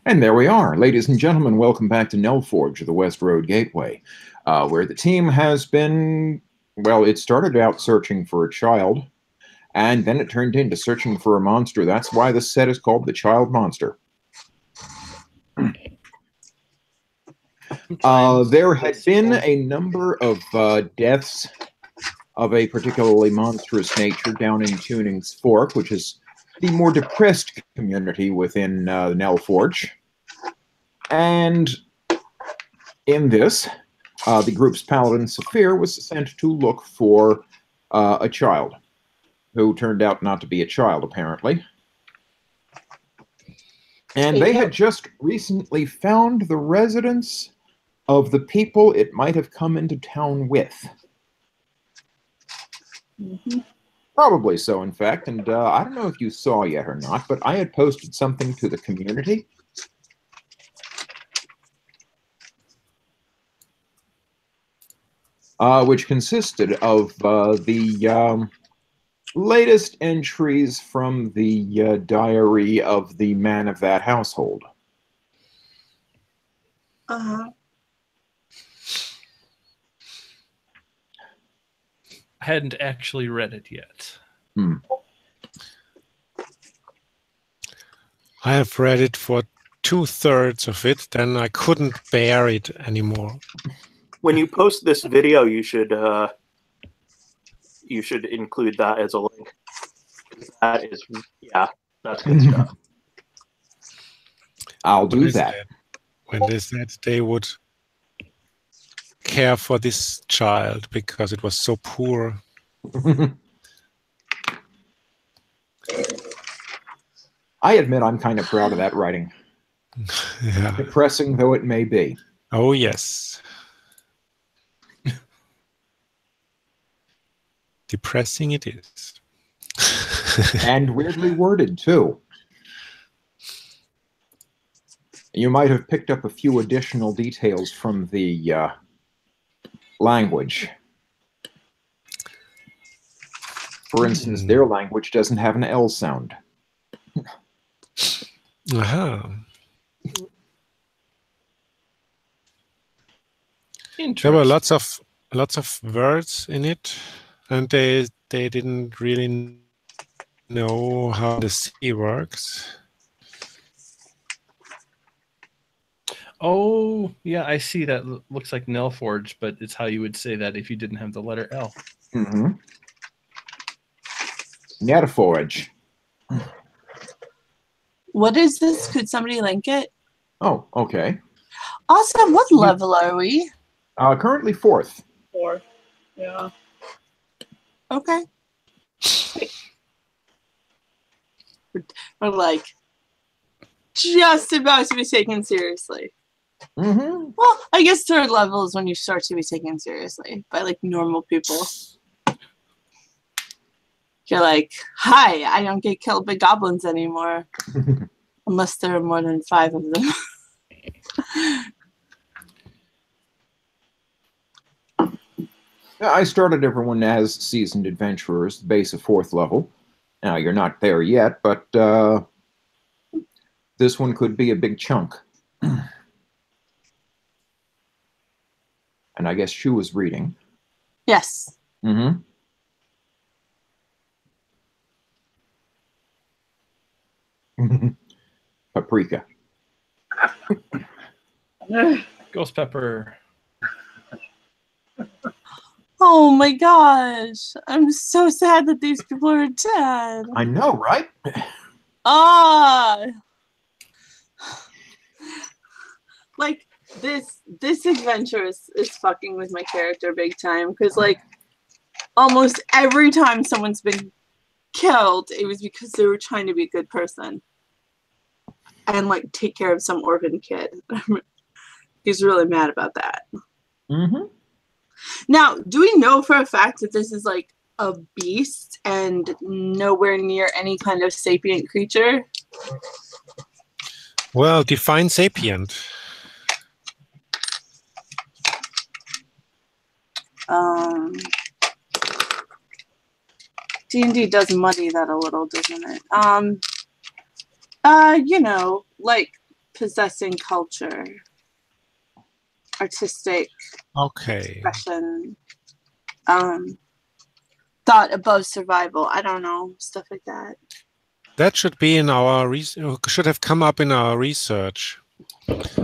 And there we are. Ladies and gentlemen, welcome back to Knellforge, the West Road Gateway, where the team has been, well, it started out searching for a child, and then it turned into searching for a monster. That's why the set is called The Child Monster. There had been a number of deaths of a particularly monstrous nature down in Tuning's Fork, which is the more depressed community within Knellforge. And in this, the group's paladin, Saphir, was sent to look for a child, who turned out not to be a child, apparently. And they had just recently found the residence of the people it might have come into town with. Mm-hmm. Probably so, in fact, and I don't know if you saw yet or not, but I had posted something to the community. Which consisted of the latest entries from the diary of the man of that household. Uh-huh. I hadn't actually read it yet. I have read it for 2/3 of it, then I couldn't bear it anymore. When you post this video, you should include that as a link. That is, yeah, that's good stuff. I'll do that. When they said they would care for this child because it was so poor. I admit I'm kind of proud of that writing. Yeah. Depressing though it may be. Oh, yes. Depressing it is. And weirdly worded, too. You might have picked up a few additional details from the language. For instance, their language doesn't have an L sound. Uh-huh. There were lots of words in it, and they didn't really know how the C works. Oh, yeah, I see that. Looks like Knellforge, but it's how you would say that if you didn't have the letter L. Mm-hmm. Knellforge. What is this? Could somebody link it? Oh, okay. Awesome. What level are we? Currently 4th. 4. Yeah. Okay. We're like just about to be taken seriously. Mm-hmm. Well, I guess 3rd level is when you start to be taken seriously by like normal people. You're like, hi, I don't get killed by goblins anymore. Unless there are more than 5 of them. Yeah, I started everyone as seasoned adventurers, the base of 4th level. Now, you're not there yet, but this one could be a big chunk. And I guess Shu was reading. Yes. Mm-hmm. Paprika. Ghost pepper. Oh my gosh. I'm so sad that these people are dead. I know, right? Ah. Like this adventure is fucking with my character big time, because like almost every time someone's been killed, it was because they were trying to be a good person and like take care of some orphan kid. He's really mad about that. Mm-hmm. Now, do we know for a fact that this is like a beast and nowhere near any kind of sapient creature? Well, define sapient. D&D does muddy that a little, doesn't it? You know, like possessing culture, artistic Okay. expression, thought above survival. I don't know, stuff like that. That should be in our should have come up in our research.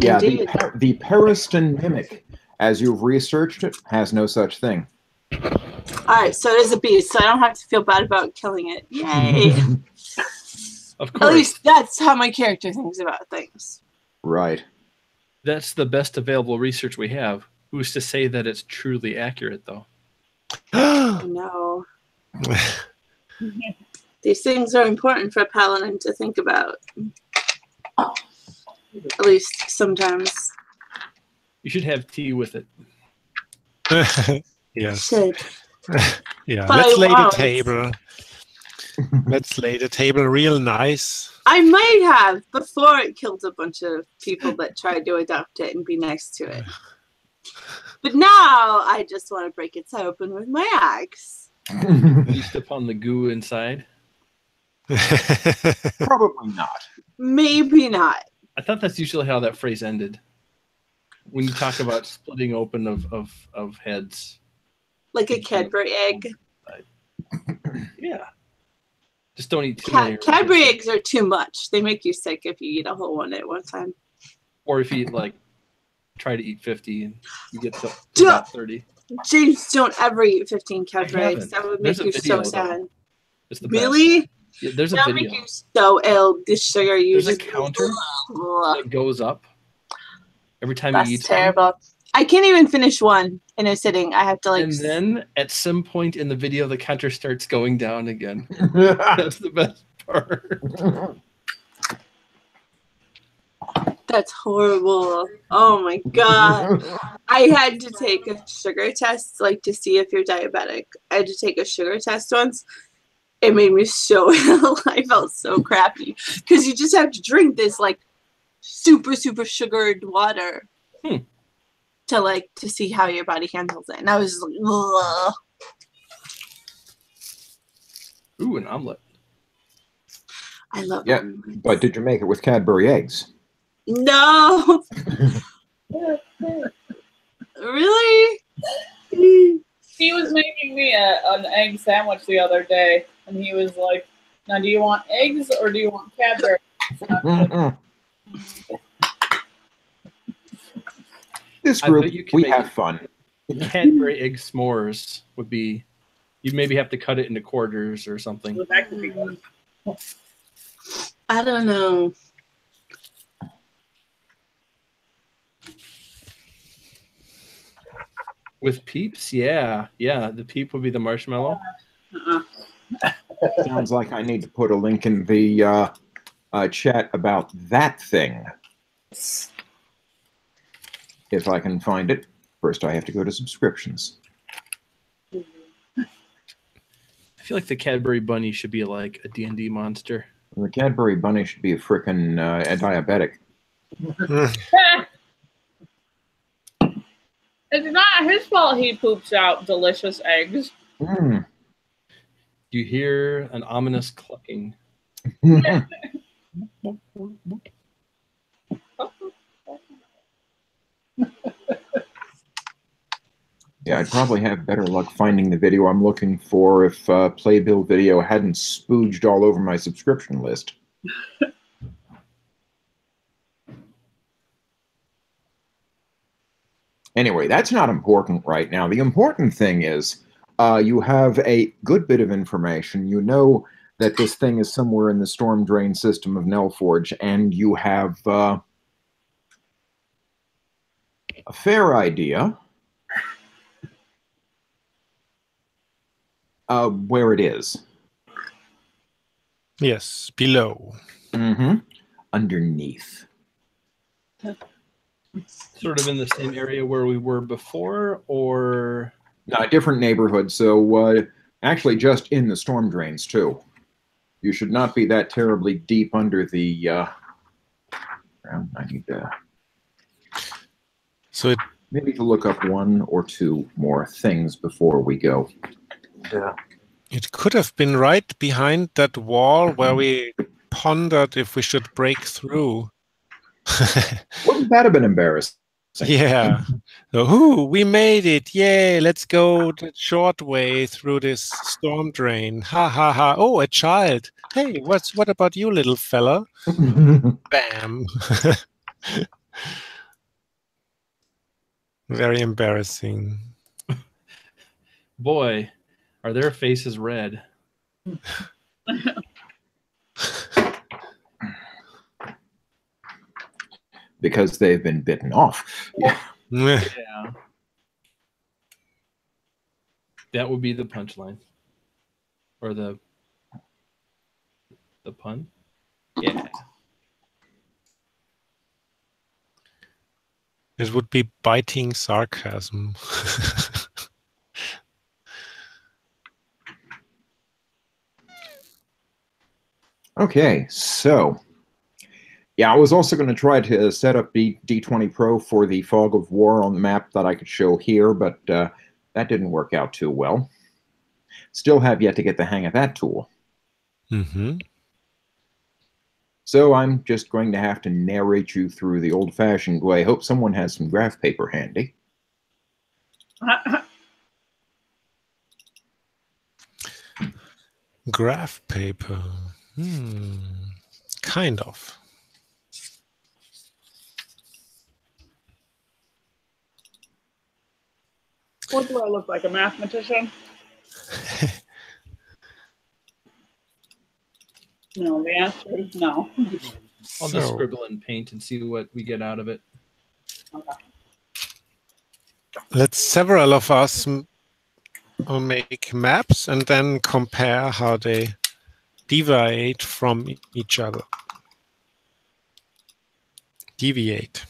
Yeah, Indeed. the Periston mimic, as you've researched it, has no such thing. All right, so it is a beast, so I don't have to feel bad about killing it. Yay! Of At course. least that's how my character thinks about things. Right. That's the best available research we have. Who's to say that it's truly accurate, though? No. These things are important for a paladin to think about. At least sometimes. You should have tea with it. Yes. Should. Yeah. But Let's I lay the won't. table. Let's lay the table real nice. I might have before it killed a bunch of people that tried to adopt it and be next to it. But now I just want to break its head open with my axe. Feast upon the goo inside. Probably not. Maybe not. I thought that's usually how that phrase ended. When you talk about splitting open of heads. Like a Cadbury egg. Yeah. Just don't eat too many. Cadbury eggs are too much. They make you sick if you eat a whole one at one time. Or if you eat, like, try to eat 50 and you get to about 30. James, don't ever eat 15 Cadbury I eggs. haven't. That would There's make a you video, so though. sad. It's the best. Really? Yeah, there's a That would video. make you so ill. The sugar you There's a just counter Ugh. that goes up every time That's you eat terrible. I can't even finish one in a sitting. I have to like. something. And then at some point in the video, the counter starts going down again. That's the best part. That's horrible. Oh my god. I had to take a sugar test, like to see if you're diabetic. I had to take a sugar test once. It made me so ill. I felt so crappy because you just have to drink this like super sugared water to see how your body handles it. And I was just like, ugh. Ooh, an omelet. I love Yeah, omelets. but did you make it with Cadbury eggs? No. Really? He was making me an egg sandwich the other day, and he was like, "Now, do you want eggs or do you want Cadbury?" This I group, bet you can we make have it. fun. Cadbury egg s'mores would be. You maybe have to cut it into quarters or something. That could be good. I don't know. With peeps, yeah. The peep would be the marshmallow. Sounds like I need to put a link in the chat about that thing. If I can find it. First, I have to go to subscriptions. I feel like the Cadbury bunny should be like a D&D monster. The Cadbury bunny should be a frickin' diabetic. It's not his fault he poops out delicious eggs. Mm. You hear an ominous clucking. Yeah, I'd probably have better luck finding the video I'm looking for if Playbill Video hadn't spooged all over my subscription list. Anyway, that's not important right now. The important thing is you have a good bit of information. You know that this thing is somewhere in the storm drain system of Knellforge, and you have a fair idea where it is. Yes, below. Mm-hmm. Underneath. Sort of in the same area where we were before, or No, a different neighborhood, so actually just in the storm drains, too. You should not be that terribly deep under the ground. I need to So maybe to look up one or two more things before we go. Yeah. it could have been right behind that wall where we pondered if we should break through. Wouldn't that have been embarrassing? Yeah. So, we made it. Yay, let's go the short way through this storm drain. Ha ha ha. Oh, a child. Hey, what about you, little fella? Bam. Very embarrassing. Boy, are their faces red. Because they've been bitten off. Yeah. Yeah. That would be the punchline. Or the pun? Yeah. It would be biting sarcasm. Okay, so yeah, I was also going to try to set up the D20 Pro for the Fog of War on the map that I could show here, but that didn't work out too well. Still have yet to get the hang of that tool. Mm-hmm. So I'm just going to have to narrate you through the old-fashioned way. Hope someone has some graph paper handy. Graph paper. Kind of. What do I look like? A mathematician? No, the answer is no. I'll just scribble and paint and see what we get out of it. Okay. Let's several of us make maps and then compare how they deviate from each other. Deviate.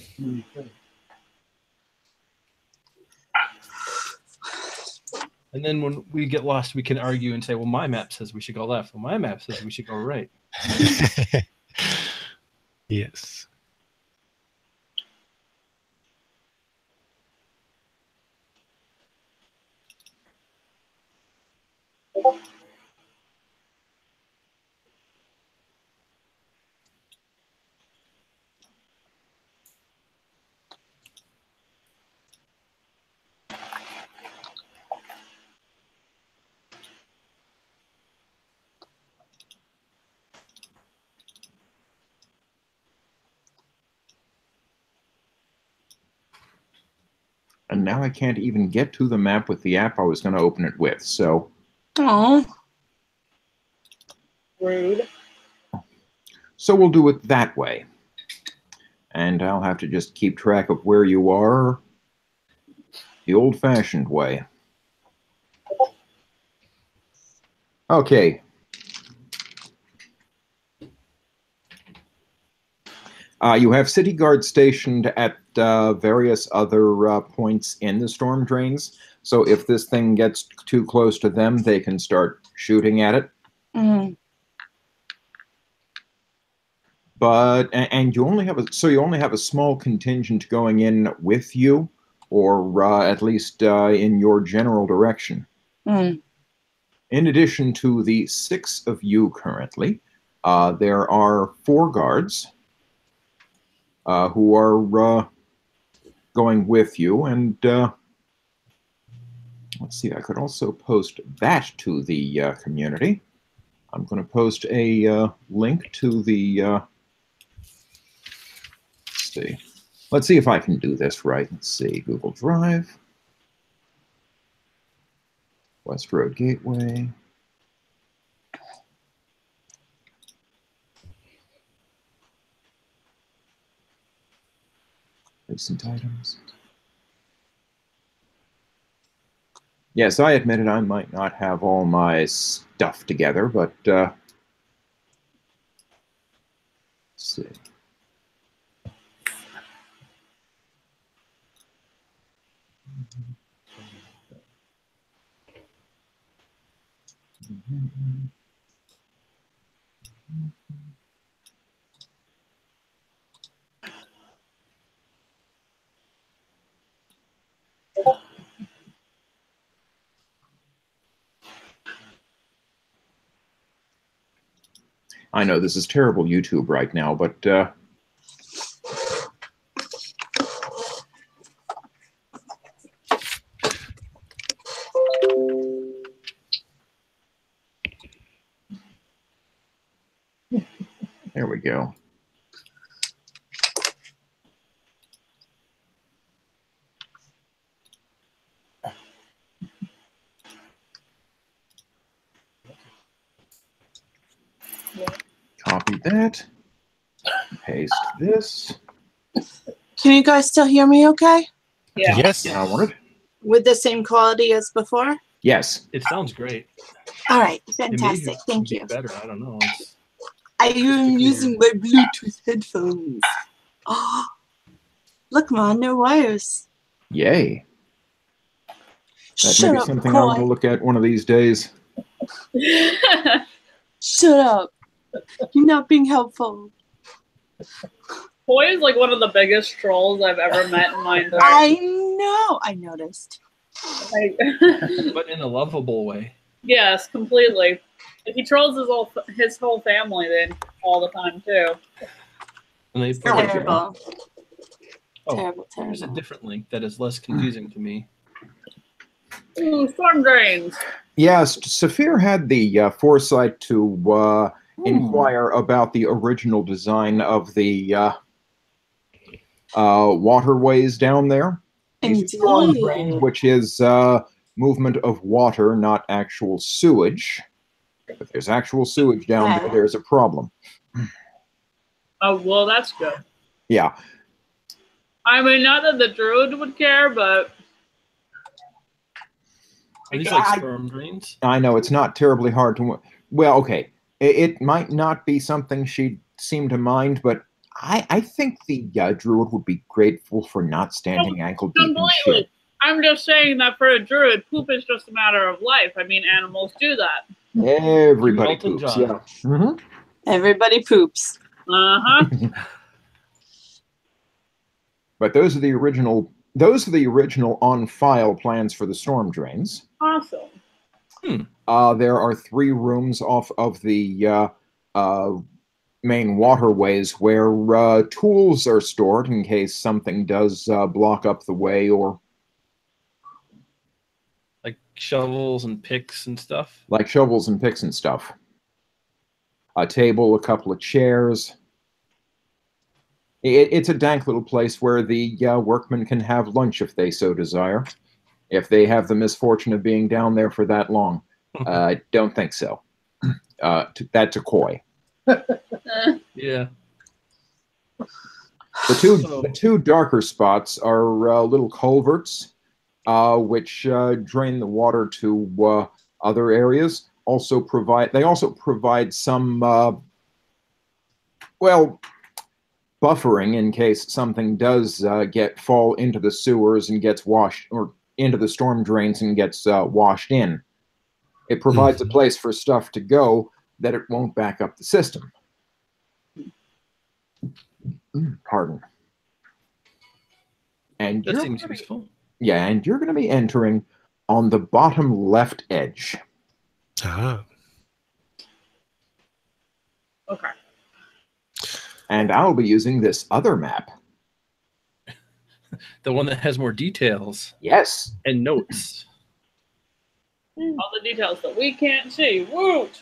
And then when we get lost, we can argue and say, well, my map says we should go left. Well, my map says we should go right. Yes. And now I can't even get to the map with the app I was going to open it with, so... Oh. Rude. So we'll do it that way. And I'll have to just keep track of where you are the old-fashioned way. Okay. You have city guards stationed at various other points in the storm drains. So if this thing gets too close to them, they can start shooting at it. Mm. But and you only have a small contingent going in with you, or at least in your general direction. Mm. In addition to the 6 of you currently, there are 4 guards who are going with you, and let's see. I could also post that to the community. I'm going to post a link to the. Let's see if I can do this right. Let's see. Google Drive. West Road Gateway. Recent items. Yes, I admitted I might not have all my stuff together, but let's see. I know this is terrible YouTube right now, but go. Copy that. Paste this. Can you guys still hear me okay? Yeah. Yes. I want it. With the same quality as before? Yes. It sounds great. All right, It may fantastic. Thank be you. better. I don't know. It's I am using my Bluetooth headphones. Oh, look, man, no wires. Yay. That may Shut be up, something I want to McCoy. look at one of these days. Shut up. You're not being helpful. Boy is like one of the biggest trolls I've ever met in my entire I know. I noticed. life. but in a lovable way. Yes, completely. Like, he trolls his whole family then all the time too. And they There we go. Terrible. Oh, Terrible, There's a terrible. different link that is less confusing to me. Ooh, storm drains. Yes, Saphir had the foresight to inquire about the original design of the waterways down there. These storm drains, Indeed. which is movement of water, not actual sewage. If there's actual sewage down there, there's a problem. Oh, well, that's good. Yeah. I mean, not that the druid would care, but Are these like sperm drains? I know it's not terribly hard to. Well, okay, it might not be something she'd seem to mind, but I think the druid would be grateful for not standing ankle deep in completely. shit. I'm just saying that for a druid, poop is just a matter of life. I mean, animals do that. Everybody Elton poops. John. Yeah. Mhm. Everybody poops. Uh-huh. But those are the original. Those are the original on-file plans for the storm drains. Awesome. There are 3 rooms off of the main waterways where tools are stored in case something does block up the way, or Like shovels and picks and stuff? like shovels and picks and stuff. A table, a couple of chairs. It's a dank little place where the workmen can have lunch if they so desire. If they have the misfortune of being down there for that long. Don't think so. That's a coy. Yeah. The two darker spots are little culverts, which drain the water to other areas. They also provide some buffering in case something does fall into the sewers and gets washed, or into the storm drains and gets washed in. It provides a place for stuff to go that it won't back up the system. Pardon. And That seems useful. Yeah, and you're going to be entering on the bottom left edge. Ah. Okay. And I'll be using this other map. The one that has more details Yes. and notes. All the details that we can't see. Woot!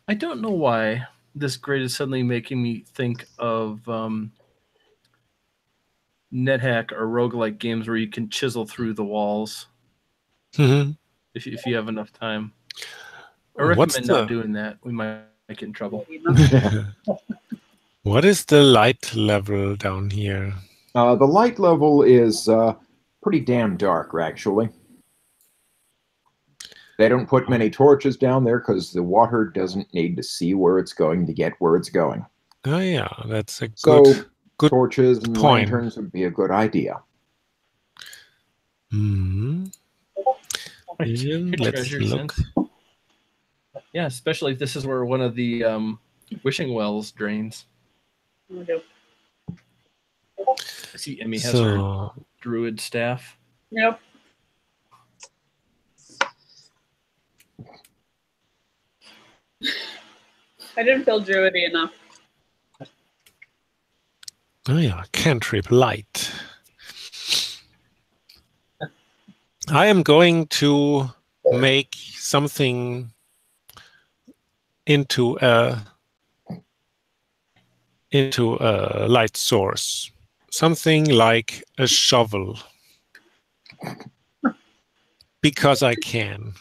I don't know why this grid is suddenly making me think of NetHack or roguelike games where you can chisel through the walls if you have enough time. I recommend not doing that. We might get in trouble. What is the light level down here? The light level is pretty damn dark, actually. They don't put many torches down there because the water doesn't need to see where it's going to get where it's going. Oh yeah, that's a So good torches and point. lanterns would be a good idea. Let's look. Yeah, especially if this is where one of the wishing wells drains. I see Emmy has her druid staff. Yep. I didn't feel druidy enough. Oh yeah, cantrip light. I am going to make something into a into a light source. Something like a shovel. Because I can.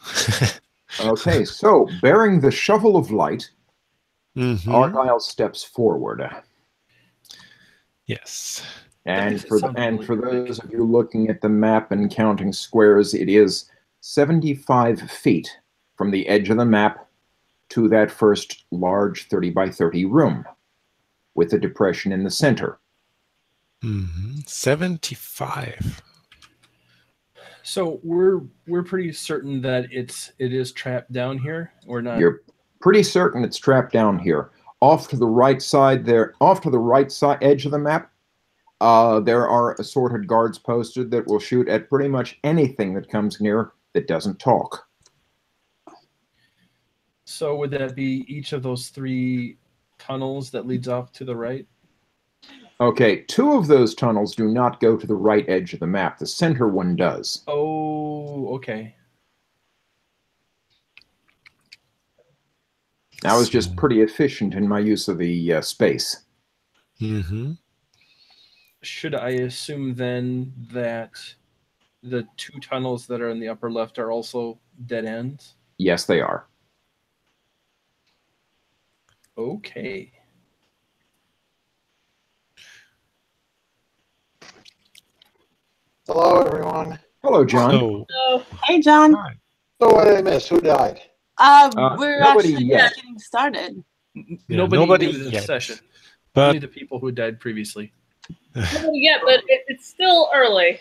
Okay, so bearing the shovel of light, Argyle steps forward. Yes. And for those of you looking at the map and counting squares, it is 75 feet from the edge of the map to that first large 30 by 30 room with a depression in the center. 75. So we're pretty certain that it is trapped down here, or not? You're pretty certain it's trapped down here. Off to the right side there, off to the right side edge of the map, there are assorted guards posted that will shoot at pretty much anything that comes near that doesn't talk. So would that be each of those 3 tunnels that leads off to the right? Okay, 2 of those tunnels do not go to the right edge of the map. The center one does. Oh, okay. I was just pretty efficient in my use of the space. Should I assume then that the 2 tunnels that are in the upper left are also dead ends? Yes, they are. Okay. Hello, everyone. Hello, John. So, Hey, John. So what did I miss? Who died? We're nobody actually yet. just getting started. Nobody knew this yet. session. But Only the people who died previously. yeah, but it's still early.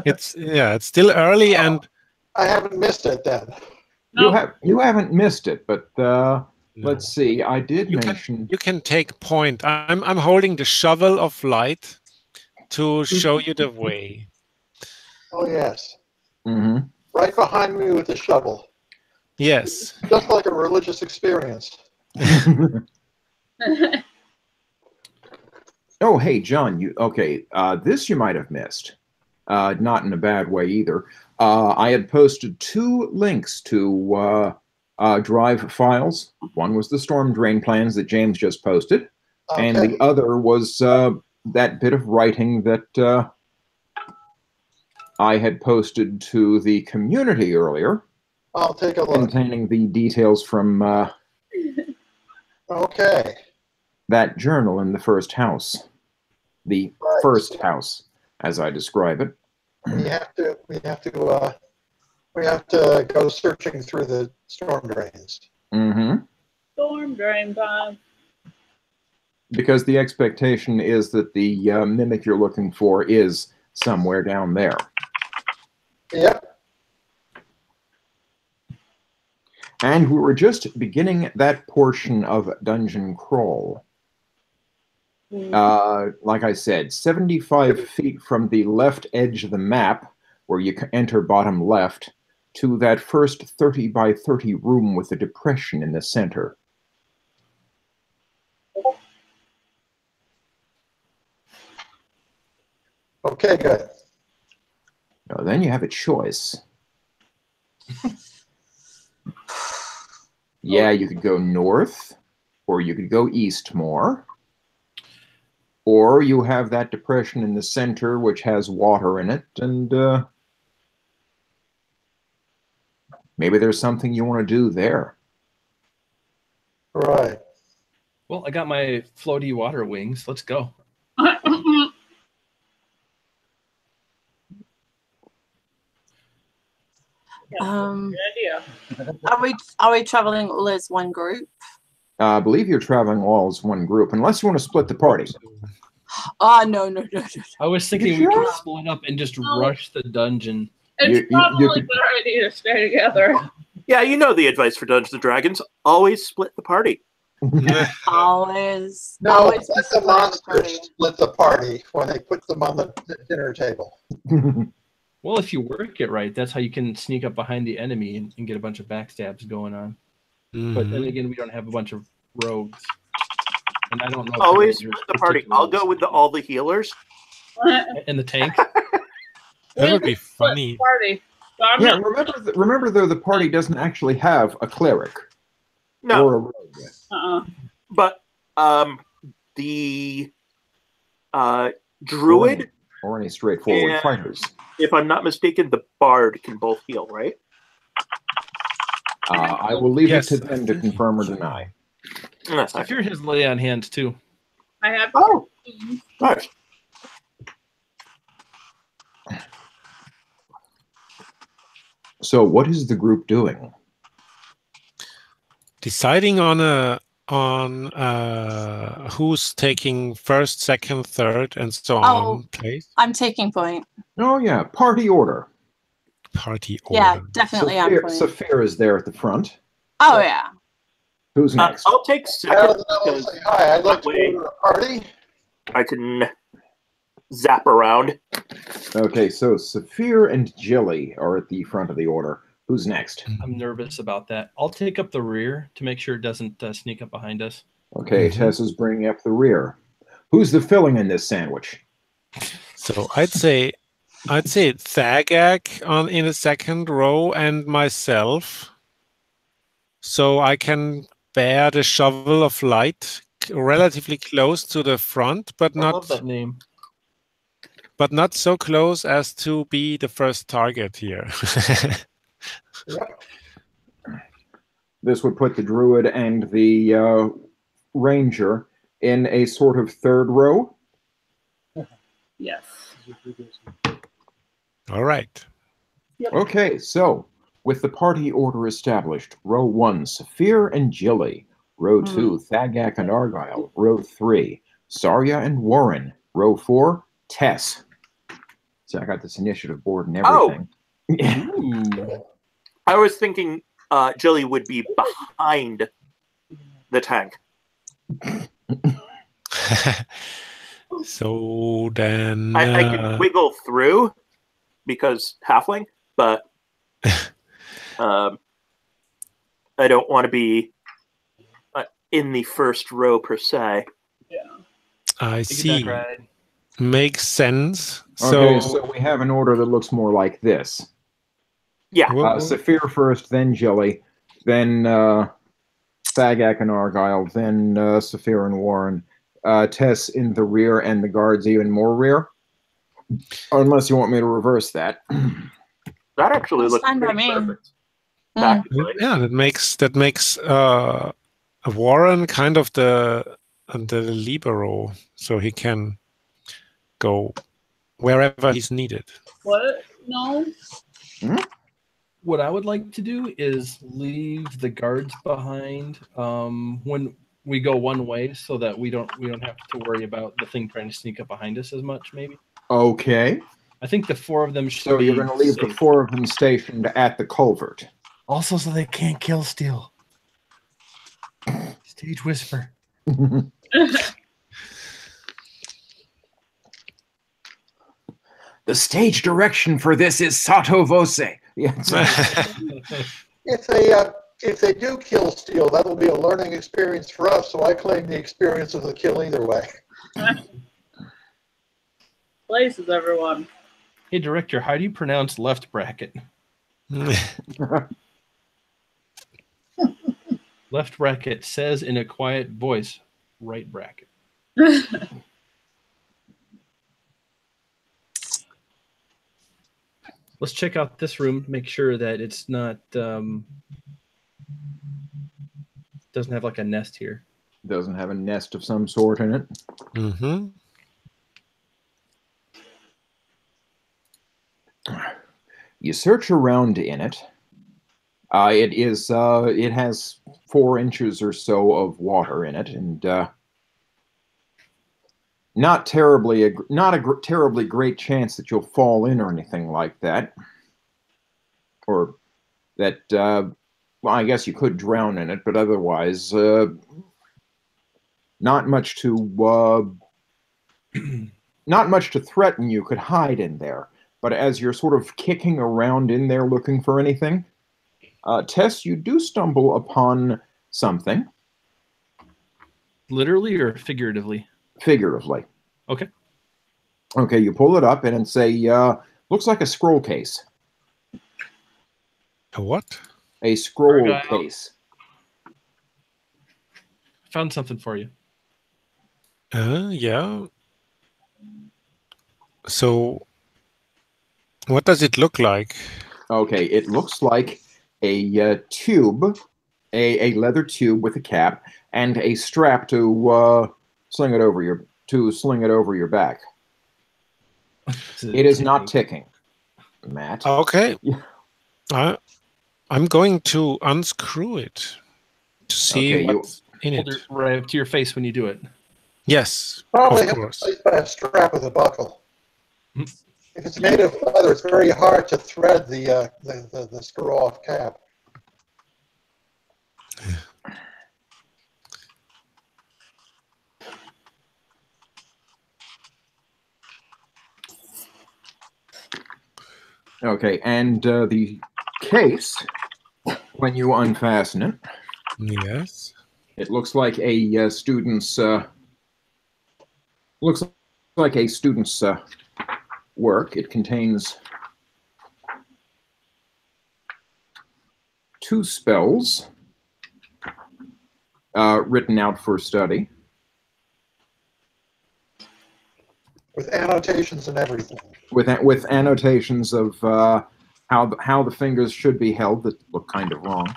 it's still early, and I haven't missed it then. You haven't missed it, but let's see. I did you mention can take point. I'm holding the shovel of light to show you the way. Oh, yes. Mm-hmm. Right behind me with the shovel. Yes. Just like a religious experience. Oh, hey, John. This you might have missed. Not in a bad way either. I had posted 2 links to drive files. One was the storm drain plans that James just posted, and the other was that bit of writing that I had posted to the community earlier. I'll take a look. Containing the details from that journal in the first house. The first house, as I describe it. We have to go searching through the storm drains. Mm-hmm. Storm drain time. Because the expectation is that the mimic you're looking for is somewhere down there. Yep. And we were just beginning that portion of Dungeon Crawl. Like I said, 75 feet from the left edge of the map, where you enter bottom left, to that first 30 by 30 room with a depression in the center. Okay, good. Now, then you have a choice. Yeah, you could go north, or you could go east more. Or you have that depression in the center, which has water in it, and maybe there's something you want to do there. Right. Well, I got my floaty water wings. Let's go. Good idea. Are we traveling all as one group? I believe you're traveling all as one group, unless you want to split the party. No. I was thinking we could split up and just rush the dungeon. It's probably a better idea to stay together. Yeah, you know the advice for Dungeons and Dragons. Always split the party. Always. No, Always let the monsters split the party when they put them on the dinner table. Well, if you work it right, that's how you can sneak up behind the enemy and get a bunch of backstabs going on. But then again, we don't have a bunch of rogues. And I don't know. Always split the party. I'll go with all the healers. And the tank. That would be funny. Party. Yeah, remember though, the party doesn't actually have a cleric. No. Or a rogue. But the druid or any straightforward and, fighters. If I'm not mistaken, the bard can both heal, right? I will leave it to them to confirm or deny. Saphir has lay on hands too. I have. Oh, nice. So, what is the group doing? Deciding on who's taking first, second, third, and so on. Place. I'm taking point. Oh yeah, party order. Party order. Yeah, definitely on point. Saphir is there at the front. Oh yeah. Who's next? I'll take second. Hi, I'd like to order a party. I can zap around. Okay, so Saphir and Jilly are at the front of the order. Who's next? I'm nervous about that. I'll take up the rear to make sure it doesn't sneak up behind us. Okay, Tess is bringing up the rear. Who's the filling in this sandwich? So I'd say Thagak in a second row and myself. So I can bear the shovel of light relatively close to the front, but I love that name. But not so close as to be the first target here. This would put the druid and the ranger in a sort of third row. Yes. All right. Yep. Okay, so with the party order established, row 1, Saphir and Jilly. Row 2, Thagak and Argyle. Row 3, Sarya and Warren. Row 4, Tess. So I got this initiative board and everything. Oh. I was thinking Jilly would be behind the tank. So then... I can wiggle through because halfling, but I don't want to be in the first row per se. Yeah. I see. Makes sense. Okay, so we have an order that looks more like this. Yeah. Saphir first, then Jilly, then Thagak and Argyle, then Saphir and Warren. Tess in the rear and the guards even more rear. Unless you want me to reverse that. That actually looks pretty perfect. Yeah, that makes Warren kind of the libero, so he can go wherever he's needed. What? No. What I would like to do is leave the guards behind when we go one way, so that we don't have to worry about the thing trying to sneak up behind us as much. Maybe. Okay. I think the 4 of them should. So you're going to leave the 4 of them stationed at the culvert. Also, so they can't kill Steel. Stage whisper. The stage direction for this is Sato Vose. Yes. If they do kill Steel, that'll be a learning experience for us, so I claim the experience of the kill either way. Places, everyone. Hey, director, how do you pronounce left bracket? Left bracket says in a quiet voice, right bracket. Let's check out this room, make sure that it's not doesn't have like a nest here. Doesn't have a nest of some sort in it. Mm-hmm. You search around in it. It has 4 inches or so of water in it, and not a terribly great chance that you'll fall in or anything like that, or that. Well, I guess you could drown in it, but otherwise, not much to threaten you. Could hide in there, but as you're sort of kicking around in there looking for anything, Tess, you do stumble upon something. Literally or figuratively? Figuratively. Okay. Okay, you pull it up and it's looks like a scroll case. A what? A scroll case. Found something for you. Yeah. So, what does it look like? Okay, it looks like a tube, a leather tube with a cap and a strap to sling it over your back. It is not ticking, Matt. Okay. Yeah. I'm going to unscrew it to see Okay, what's in Hold it. it right up to your face when you do it. Yes, Probably of have to course. place by a strap with a buckle. Hmm. If it's made of leather, it's very hard to thread the screw-off cap. Okay, and the case, when you unfasten it, Yes. it looks like a student's work. It contains 2 spells written out for study. With annotations and everything. With annotations of how the fingers should be held that look kind of wrong.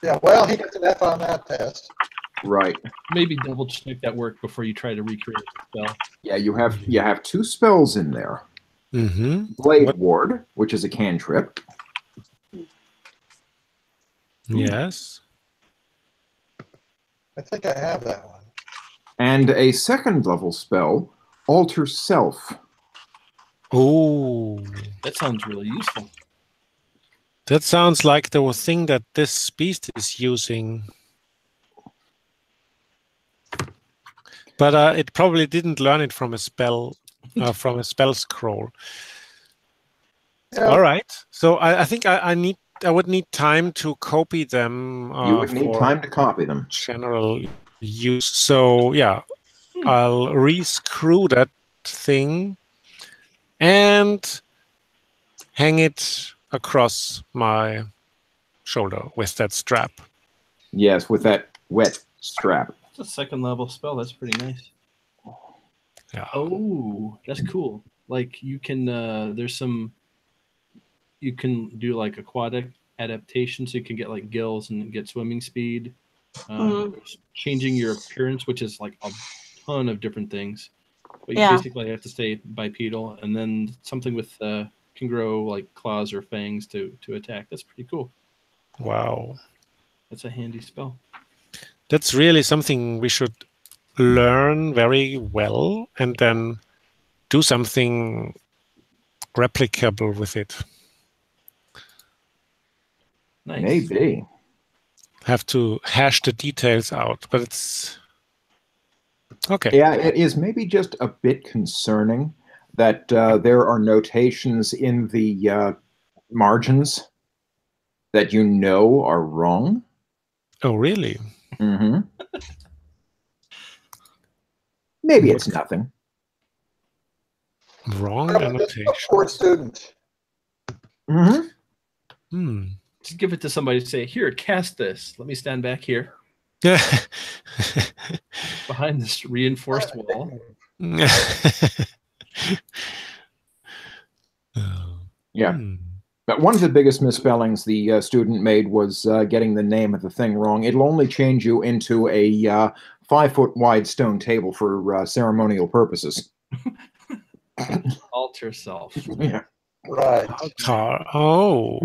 Yeah, well, he gets an F on that test. Right. Maybe double check that work before you try to recreate the spell. Yeah, you have 2 spells in there. Mm-hmm. Blade Ward, which is a cantrip. Yes. I think I have that one. And a 2nd level spell, Alter Self. Oh, That sounds really useful. that sounds like the thing that this beast is using. But it probably didn't learn it from a spell, from a spell scroll. Yeah. All right. So I think I would need time to copy them. You would need for time to copy them. general use. So yeah, I'll rescrew that thing and hang it across my shoulder with that strap. Yes, with that wet strap. It's a 2nd level spell. That's pretty nice. Yeah. Oh, that's cool. Like you can you can do like aquatic adaptation, so you can get like gills and get swimming speed. Changing your appearance, which is like a ton of different things. But you basically have to stay bipedal, and then something with can grow like claws or fangs to attack. That's pretty cool. Wow. That's a handy spell. That's really something we should learn very well and then do something replicable with it. Nice. Maybe. Have to hash the details out, but it's okay. Yeah, it is maybe just a bit concerning that there are notations in the margins that you know are wrong. Oh, really? Mm-hmm. Maybe it's nothing. Wrong Probably just annotation. a poor student. Mm-hmm. Hmm. Just give it to somebody to say, here, cast this. Let me stand back here Yeah. behind this reinforced wall. Yeah. Hmm. But one of the biggest misspellings the student made was getting the name of the thing wrong. It'll only change you into a 5-foot wide stone table for ceremonial purposes. Alter self. Yeah. Right. Oh.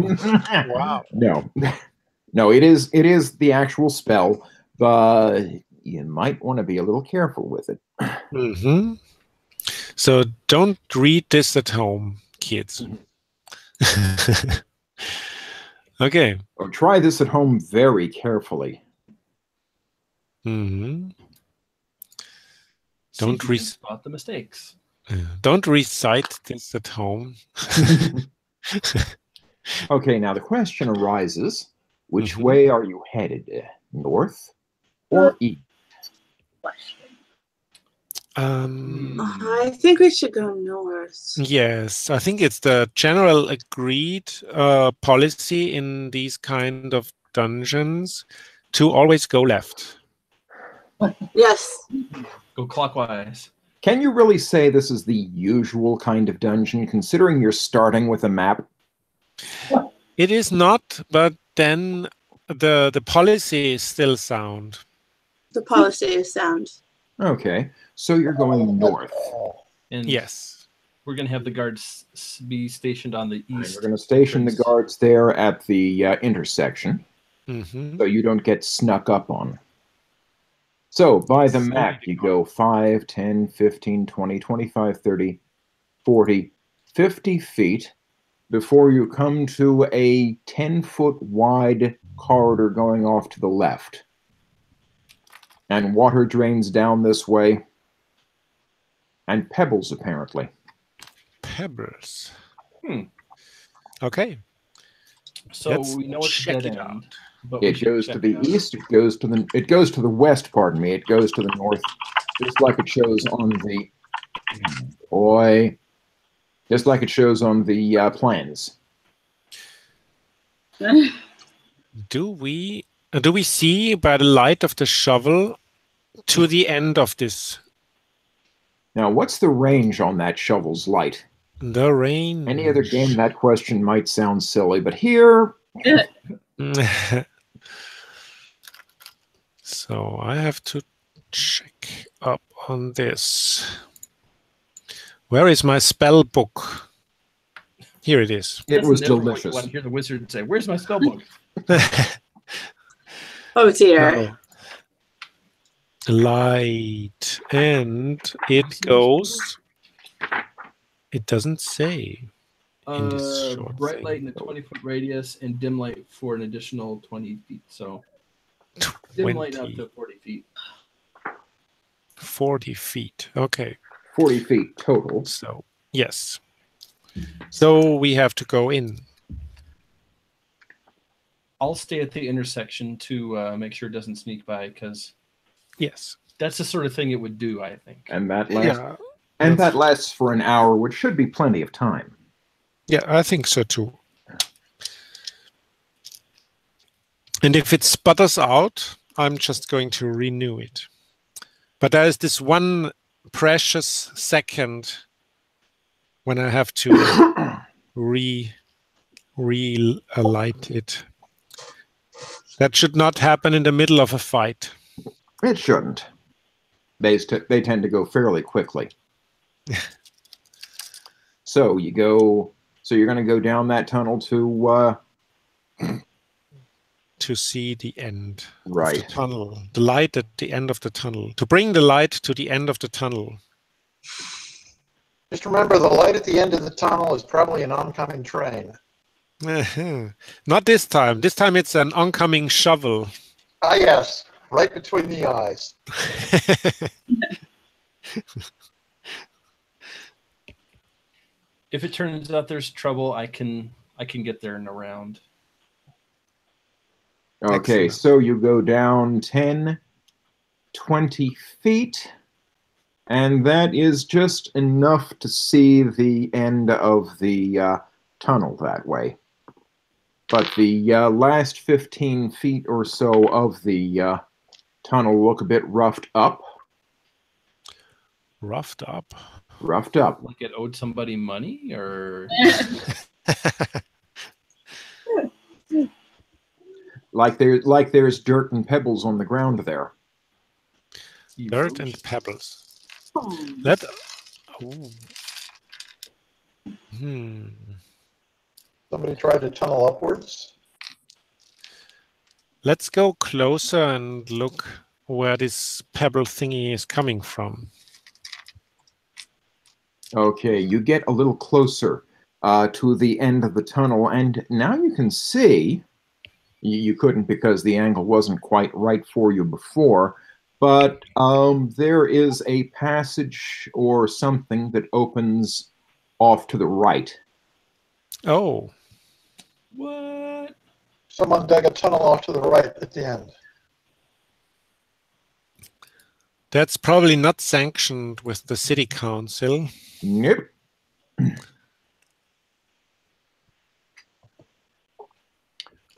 Wow. No, it is the actual spell, but you might want to be a little careful with it. Mm-hmm. So don't read this at home, kids. Okay. Or try this at home very carefully. Mm-hmm. Spot the mistakes. Don't recite this at home. Okay, now the question arises, which way are you headed? North or east? I think we should go north. Yes, I think it's the general agreed policy in these kind of dungeons to always go left. Yes. Go clockwise. Can you really say this is the usual kind of dungeon, considering you're starting with a map? It is not, but then the policy is still sound. The policy is sound. Okay, so you're going north. And Yes. we're going to have the guards be stationed on the And east. you're going to station the entrance. guards there at the intersection, Mm-hmm. so you don't get snuck up on. So, by the map, you go 5, 10, 15, 20, 25, 30, 40, 50 feet before you come to a 10-foot wide corridor going off to the left. And water drains down this way. And pebbles, apparently. Pebbles. Hmm. Okay. So Let's we know it's check dead it end. out. But we It should goes check to the it out. east, it goes to the west, pardon me. It goes to the north, just like it shows on the just like it shows on the plans. Do we see by the light of the shovel to the end of this? Now, what's the range on that shovel's light? The rain. Any other game, that question might sound silly, but here, So I have to check up on this. Where is my spell book? Here it is. it was Never delicious. You want to hear the wizard say, "Where's my spell book?" Oh dear. No. Light, and it goes. It doesn't say. In this short Bright thing. light in a 20-foot radius and dim light for an additional 20 feet. So dim light up 20. to 40 feet. 40 feet. Okay. 40 feet total. So, yes. So we have to go in. I'll stay at the intersection to make sure it doesn't sneak by, because Yes. that's the sort of thing it would do, I think. And that lasts, Yeah. and that lasts for an hour, which should be plenty of time. Yeah, I think so too. And if it sputters out, I'm just going to renew it. But there is this one precious second when I have to relight it. That should not happen in the middle of a fight. It shouldn't. They tend to go fairly quickly. So you go. So you're going to go down that tunnel to To see the end of right. the tunnel. The light at the end of the tunnel. To bring the light to the end of the tunnel. Just remember, the light at the end of the tunnel is probably an oncoming train. Not this time. This time it's an oncoming shovel. Ah, yes, right between the eyes. If it turns out there's trouble, I can get there and around. Okay, Excellent. so you go down 10, 20 feet, and that is just enough to see the end of the tunnel that way. But the last 15 feet or so of the tunnel look a bit roughed up. Roughed up. Roughed up. Like it owed somebody money, or Like there's dirt and pebbles on the ground there. Dirt and pebbles. That. Oh. Somebody tried to tunnel upwards. Let's go closer and look where this pebble thingy is coming from. Okay, you get a little closer to the end of the tunnel, and now you can see. You couldn't because the angle wasn't quite right for you before, but there is a passage or something that opens off to the right. Oh, what? Someone dug a tunnel off to the right at the end. that's probably not sanctioned with the city council. Nope.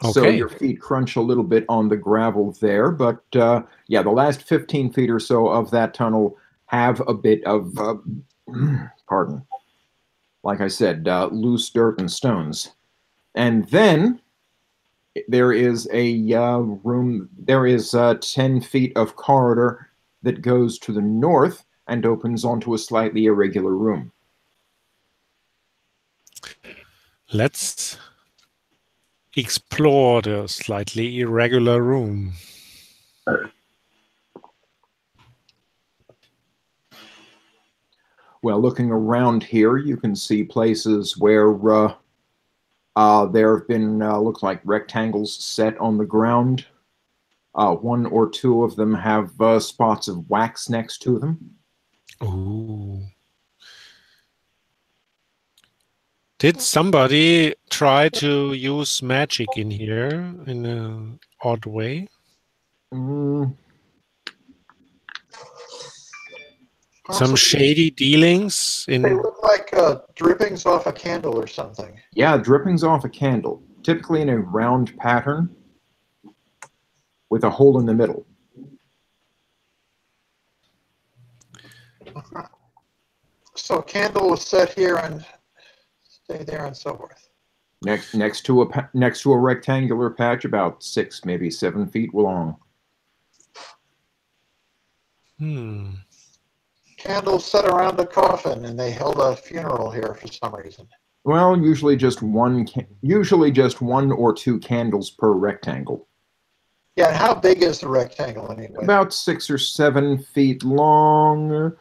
So Okay. your feet crunch a little bit on the gravel there, but yeah, the last 15 feet or so of that tunnel have a bit of, pardon, like I said, loose dirt and stones. And then there is a room, there is 10 feet of corridor that goes to the north and opens onto a slightly irregular room. Let's explore the slightly irregular room. Well, looking around here, you can see places where there have been, look like rectangles set on the ground. One or two of them have spots of wax next to them. Ooh. Did somebody try to use magic in here in an odd way? Mm, Some Possibly. shady dealings They in. look like drippings off a candle or something. yeah, drippings off a candle, typically in a round pattern with a hole in the middle. So candle was set here and stay there and so forth. Next to a rectangular patch about 6, maybe 7 feet long. Hmm. Candles set around a coffin, and they held a funeral here for some reason. Well, usually just one or two candles per rectangle. Yeah, and how big is the rectangle anyway? About 6 or 7 feet long,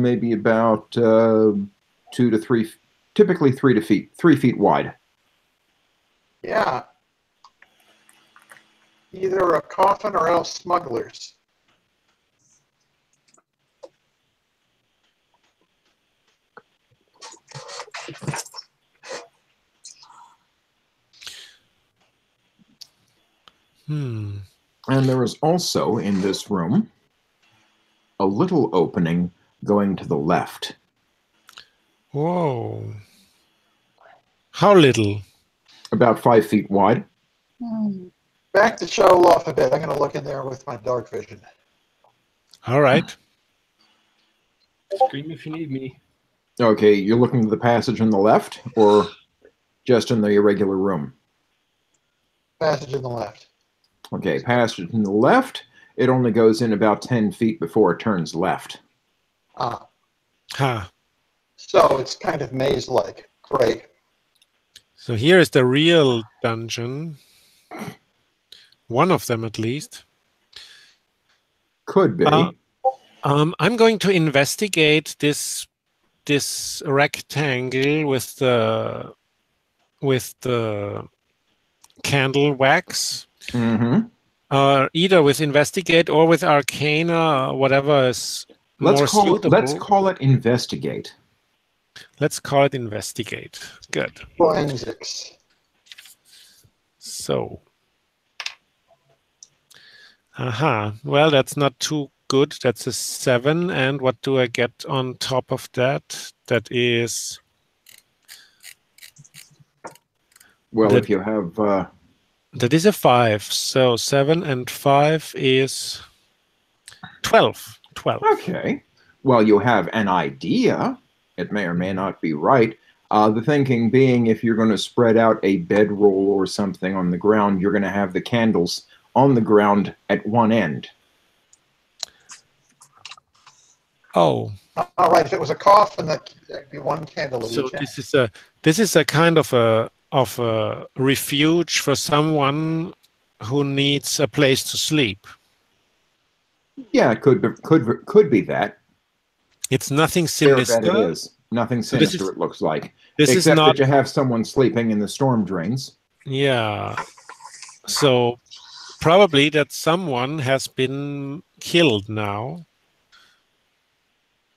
maybe about 2 to 3, typically 3 feet wide. Yeah. Either a coffin or else smugglers. Hmm. And there is also in this room a little opening going to the left. Whoa. How little? About 5 feet wide. Back to show off a bit. I'm going to look in there with my dark vision. All right. Scream if you need me. Okay, you're looking to the passage on the left or just in the irregular room? Passage in the left. Okay, passage in the left. It only goes in about 10 feet before it turns left. Ah, Ha. so it's kind of maze-like. Great. So here is the real dungeon. One of them, at least. Could be. I'm going to investigate this rectangle with the candle wax. Mm-hmm. Either with investigate or with arcana, whatever is more suitable. Let's call it investigate. Let's call it investigate. Good. Forensics. So. Aha. Well, that's not too good. That's a 7. And what do I get on top of that? That is. Well, if you have. That is a 5. So 7 and 5 is 12. 12. Okay. Well, you have an idea. It may or may not be right. The thinking being, if you're going to spread out a bedroll or something on the ground, you're going to have the candles on the ground at one end. Oh. All right. If it was a coffin, that'd be one candle at So each end. this is a kind of a refuge for someone who needs a place to sleep. Yeah, it could be that. It's nothing Fair bet sinister. it is. Nothing So this sinister, it looks like. This Except is not. that you have someone sleeping in the storm drains. Yeah. So probably that someone has been killed now.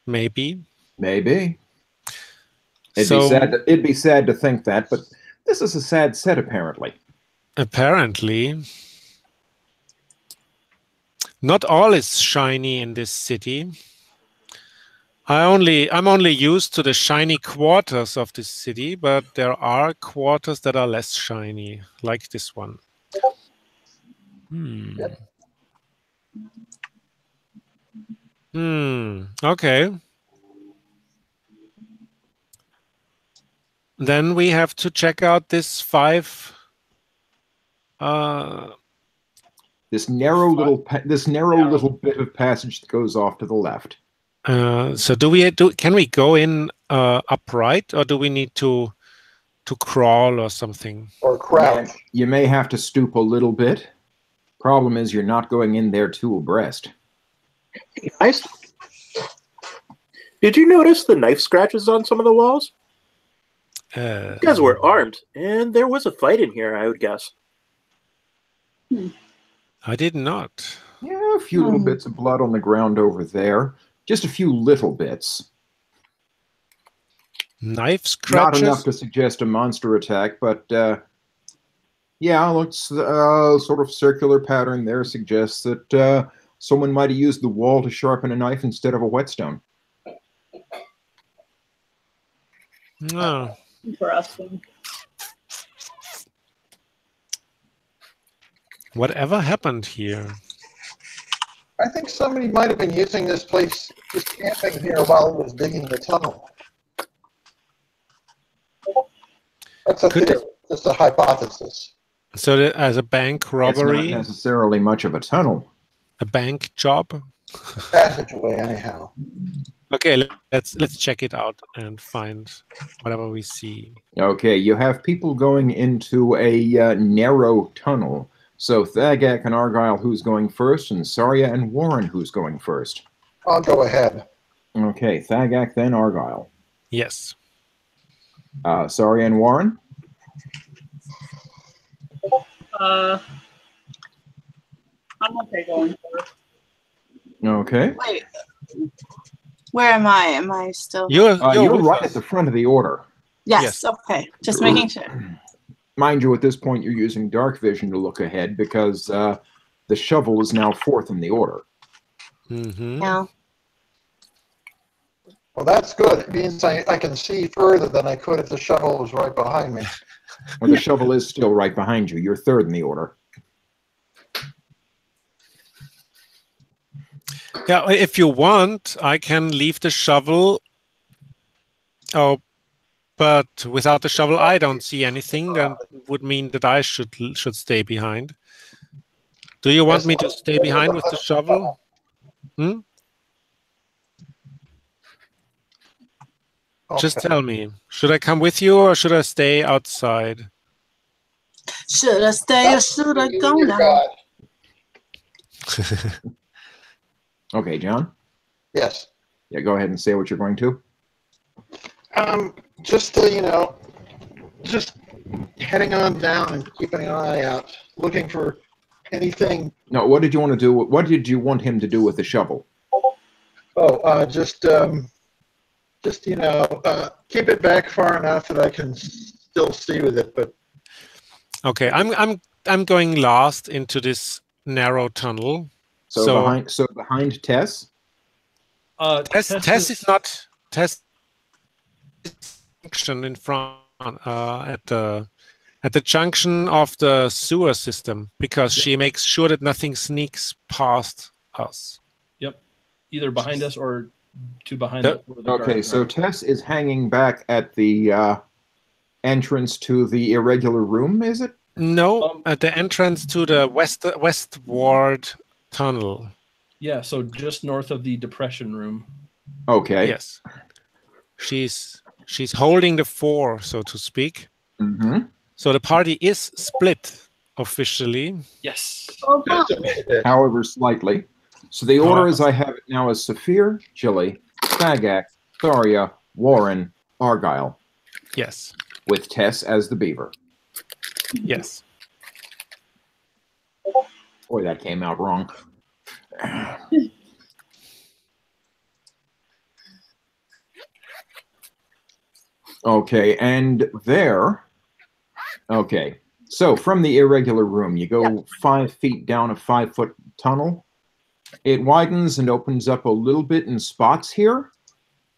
Maybe. Maybe. It'd So be sad to think that, but this is a sad set, apparently. apparently, not all is shiny in this city. I'm only used to the shiny quarters of this city, but there are quarters that are less shiny, like this one. Okay. Then we have to check out this this narrow little bit of passage that goes off to the left. So can we go in upright, or do we need to crawl or something? Or crouch. You may have to stoop a little bit. Problem is, you're not going in there two abreast. Guys, did you notice the knife scratches on some of the walls? You guys were armed, and there was a fight in here, I would guess. I did not. Yeah, a few little bits of blood on the ground over there. Just a few little bits. Knife scratches? Not enough to suggest a monster attack, but yeah, looks sort of circular pattern there suggests that someone might have used the wall to sharpen a knife instead of a whetstone. No. Interesting. Whatever happened here? I think somebody might have been using this place, just camping here while it was digging the tunnel. That's a theory. That's a hypothesis. So as a bank robbery? It's not necessarily much of a tunnel. A bank job? Passageway, anyhow. Okay, let's check it out and find whatever we see. Okay, you have people going into a narrow tunnel. So Thagak and Argyle, who's going first, and Saria and Warren, who's going first. I'll go ahead. Okay, Thagak, then Argyle. Yes. Saria and Warren? I'm okay going first. Okay. Wait. Where am I? Am I still? You're with right us. at the front of the order. Yes. Okay. Just making sure. Mind you, at this point, you're using dark vision to look ahead because the shovel is now fourth in the order. Yeah. Well, that's good. It means I can see further than I could if the shovel was right behind me. Well, the shovel is still right behind you. You're third in the order. Yeah, if you want, I can leave the shovel. Oh, but without the shovel, I don't see anything. That would mean that I should stay behind. Do you want me to stay behind with the shovel? Hmm? Just tell me. Should I come with you or should I stay outside? Should I stay or should I go now? Okay, John? Yes. Yeah, go ahead and say what you're going to. Just to, just heading on down and keeping an eye out, looking for anything. No, what did you want to do? What did you want him to do with the shovel? Oh, just keep it back far enough that I can still see with it. But okay, I'm going last into this narrow tunnel. So behind Tess. Tess is not Tess. Junction in front at the junction of the sewer system because she makes sure that nothing sneaks past us. Yep, either behind us or to behind us. Okay, so Tess is hanging back at the entrance to the irregular room, is it? No, at the entrance to the westward tunnel. Yeah, so just north of the depression room. Okay. Yes. She's holding the fort, so to speak. Mm-hmm. So the party is split officially. Yes. However, slightly. So the order as I have it now is Saphir, Chili, Thagak, Tharia, Warren, Argyle. Yes. With Tess as the beaver. Yes. Boy, that came out wrong. Okay, and there. Okay, so from the irregular room, you go 5 feet down a 5-foot tunnel. It widens and opens up a little bit in spots here.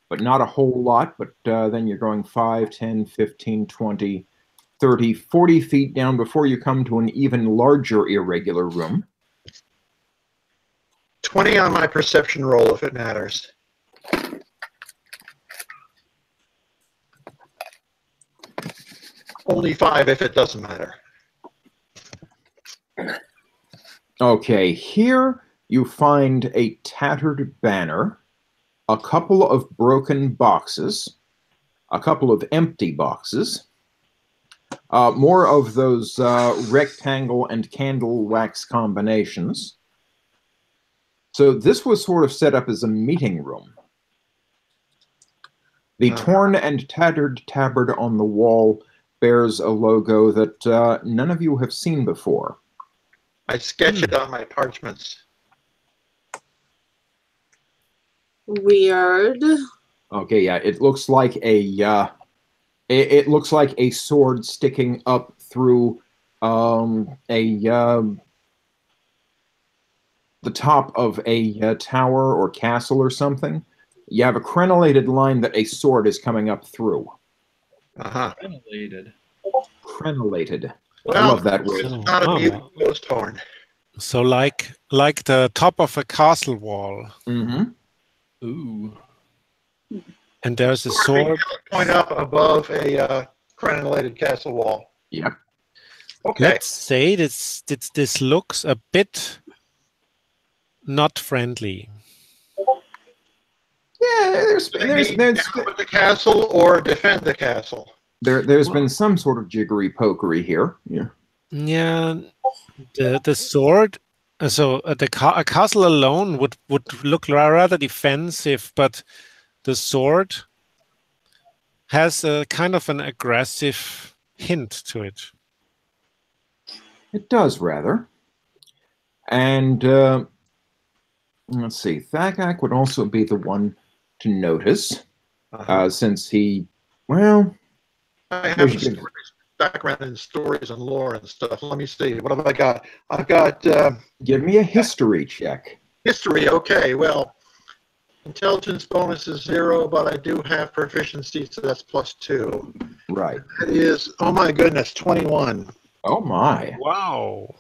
but not a whole lot. But then you're going 5, 10, 15, 20, 30, 40 feet down before you come to an even larger irregular room. 20 on my perception roll if it matters. Only 5 if it doesn't matter. Okay, here you find a tattered banner, a couple of broken boxes, a couple of empty boxes, more of those rectangle and candle wax combinations. So this was sort of set up as a meeting room. The torn and tattered tabard on the wall bears a logo that none of you have seen before. I sketch it on my parchments. Weird. Okay, yeah, it looks like a it looks like a sword sticking up through the top of a tower or castle or something. You have a crenellated line that a sword is coming up through. Crenellated. Crenellated. Well, I love that word. It's not a mutant ghost horn. So like the top of a castle wall. Mm-hmm. Ooh. And there's a sword. Point up above a crenellated castle wall. Yep. Okay. Let's say this looks a bit not friendly. Yeah, there's Down with the castle or defend the castle. There's been some sort of jiggery pokery here. Yeah. Yeah, the sword. So a castle alone would look rather defensive, but the sword has a kind of an aggressive hint to it. It does rather. And let's see, Thagak would also be the one to notice, since he, well, I have background in stories and lore and stuff. Let me see. What have I got? I've got... give me a history check. History, okay. Well, intelligence bonus is 0, but I do have proficiency, so that's +2. Right. That is, oh my goodness, 21. Oh my. Wow.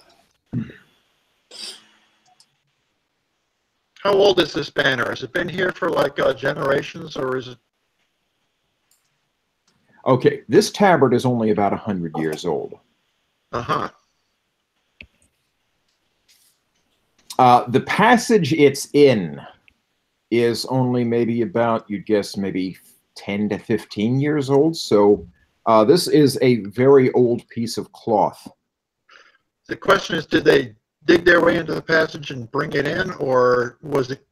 How old is this banner? Has it been here for like generations, or is it? Okay, this tabard is only about 100 years old. The passage it's in is only maybe about, you'd guess, maybe 10 to 15 years old. So this is a very old piece of cloth. The question is, did they dig their way into the passage and bring it in, or was it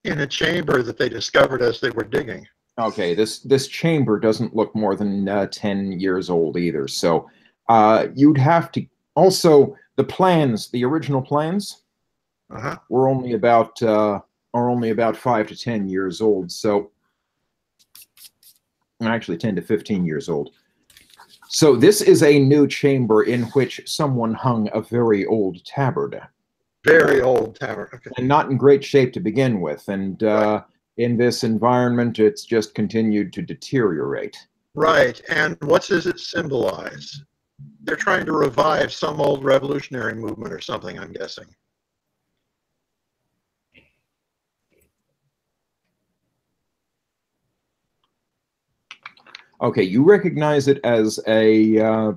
in a chamber that they discovered as they were digging? Okay, this chamber doesn't look more than 10 years old either. So you'd have to also, the original plans were only about 5 to 10 years old. So actually 10 to 15 years old. So this is a new chamber in which someone hung a very old tabard. Very old tabard, okay. And not in great shape to begin with. And in this environment, it's just continued to deteriorate. Right, and what does it symbolize? They're trying to revive some old revolutionary movement or something, I'm guessing. Okay, you recognize it as a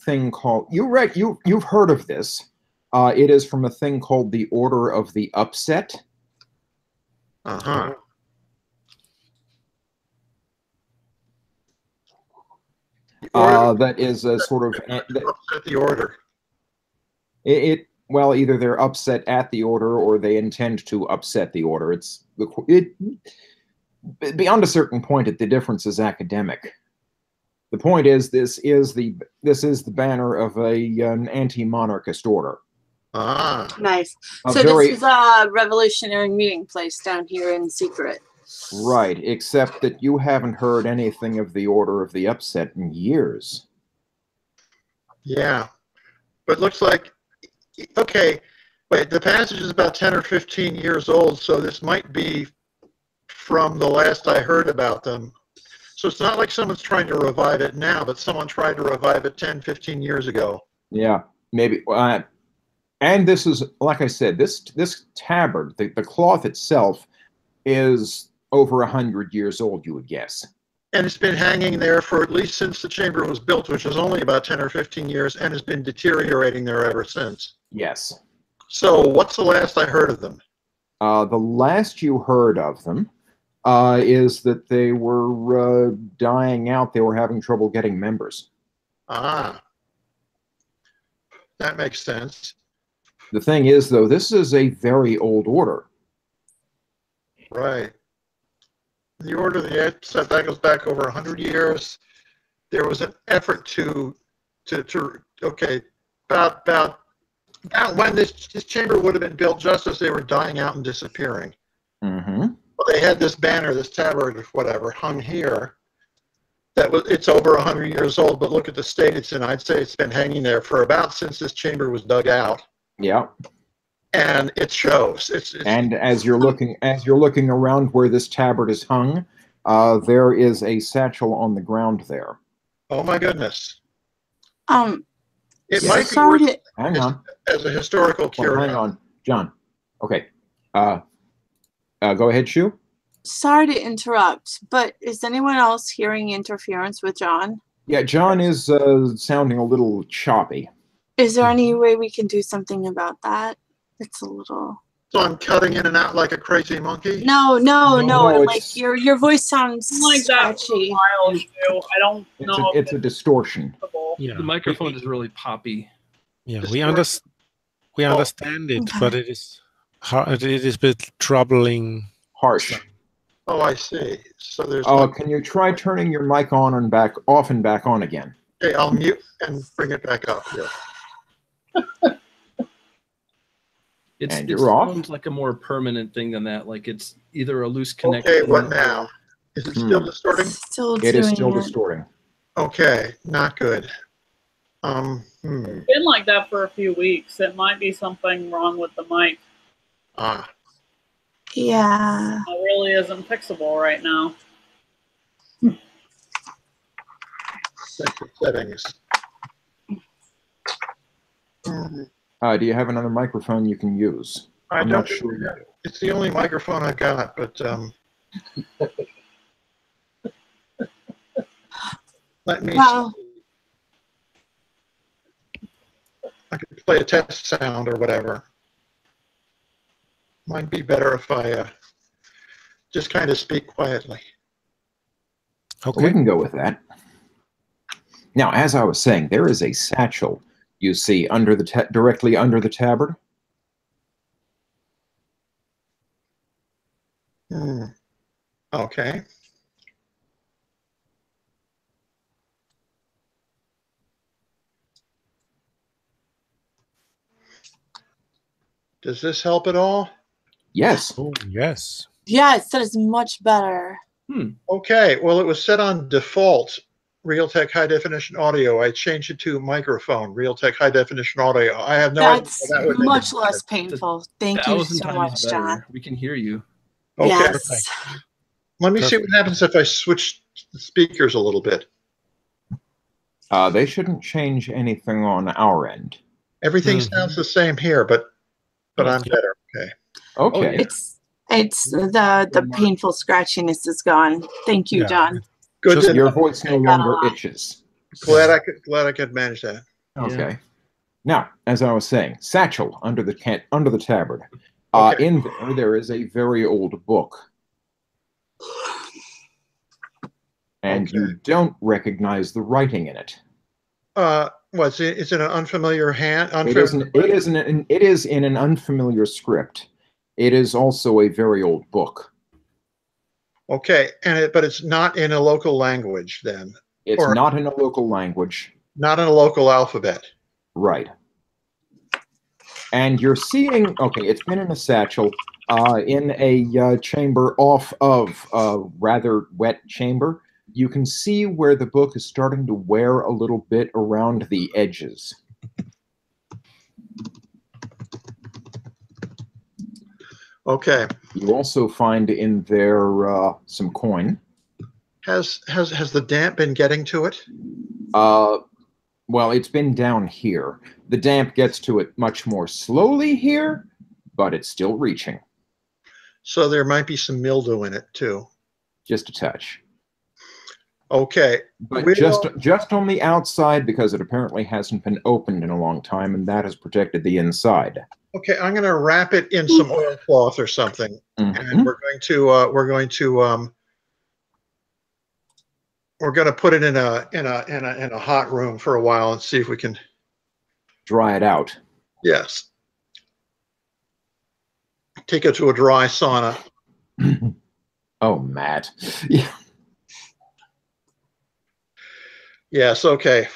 thing called... You've heard of this. It is from a thing called the Order of the Upset. That is a sort of... Upset the order. Well, either they're upset at the order or they intend to upset the order. Beyond a certain point, the difference is academic. The point is, this is the banner of an anti-monarchist order. Nice. So this is a revolutionary meeting place down here in secret. Right, except that you haven't heard anything of the Order of the Upset in years. Yeah, but it looks like, okay, wait, the passage is about 10 or 15 years old, so this might be from the last I heard about them. So it's not like someone's trying to revive it now, but someone tried to revive it 10, 15 years ago. Yeah, maybe. And this is, like I said, this tabard, the cloth itself, is over 100 years old, you would guess. And it's been hanging there for at least since the chamber was built, which is only about 10 or 15 years, and has been deteriorating there ever since. Yes. So what's the last I heard of them? The last you heard of them is that they were dying out. They were having trouble getting members. Ah, that makes sense. The thing is, though, this is a very old order. Right. The Order of the Edge, that goes back over 100 years. There was an effort to okay, about when this chamber would have been built, just as they were dying out and disappearing. Mm-hmm. Well, they had this banner, this tabard, whatever, hung here. It's over 100 years old, but look at the state it's in. I'd say it's been hanging there for about since this chamber was dug out. Yeah. And it shows. And as you're looking around where this tabard is hung, there is a satchel on the ground there. Oh my goodness! It Yeah. might be worth Hang on. as a historical cure. Hang on, John. Okay. Go ahead, Shu. Sorry to interrupt, but is anyone else hearing interference with John? Yeah, John is sounding a little choppy. Is there any way we can do something about that? It's a little... So I'm cutting in and out like a crazy monkey? No, like it's- your voice sounds Like that for a scratchy. while, too. I don't know. It's a distortion. Yeah. The microphone is really poppy. Yeah, Just we work- understand it, Okay. but it is a bit troubling. Harsh. Oh, I see. So there's. Can you try turning your mic on and back off and back on again? Okay, I'll mute and bring it back up here. And It you're off. sounds like a more permanent thing than that. Like it's either a loose Okay, connection. what now? Is it still distorting? Still It is doing still it. distorting. Okay, not good. It's been like that for a few weeks. It might be something wrong with the mic. Yeah. It really isn't fixable right now. Settings. Do you have another microphone you can use? I I'm don't not sure. think it's the only microphone I got, but let me. Well, I could play a test sound or whatever. Might be better if I just kind of speak quietly. We Okay. can go with that. Now, as I was saying, there is a satchel you see under the directly under the tabard. Okay. Does this help at all? Yes. Oh, yes. yes, that is much better. Okay, well, it was set on default Realtek High Definition Audio. I changed it to microphone, Realtek High Definition Audio. I have no That's idea. What that would much make. less painful. Thank you 1,000 so times much, better. John. We can hear you. Okay, Yes. let me see what happens if I switch the speakers a little bit. They shouldn't change anything on our end. Everything Mhm. sounds the same here, but I'm better. Okay. Okay. yeah. It's the painful scratchiness is gone. Thank you, Yeah. John. Good. Just to Your know. voice no Got a longer lot. itches. Glad I could manage that. Okay. Now, as I was saying, satchel under the tabard. Okay. In there is a very old book, and Okay. you don't recognize the writing in it. What's it? Is it an unfamiliar hand? It is in an unfamiliar script. It is also a very old book. Okay, but it's not in a local language then, It's Or- not in a local language. not in a local alphabet. Right. And you're seeing, okay, it's been in a satchel in a chamber off of a rather wet chamber. You can see where the book is starting to wear a little bit around the edges. Okay. You also find in there some coin. Has the damp been getting to it? Well, it's been down here. The damp gets to it much more slowly here, but it's still reaching. So there might be some mildew in it too. Just a touch. Okay. But just on the outside, because it apparently hasn't been opened in a long time, and that has protected the inside. Okay, I'm going to wrap it in some oilcloth or something, and we're going to put it in a hot room for a while and see if we can dry it out. Yes. Take it to a dry sauna. Oh, Matt. Yeah. Yes. Okay.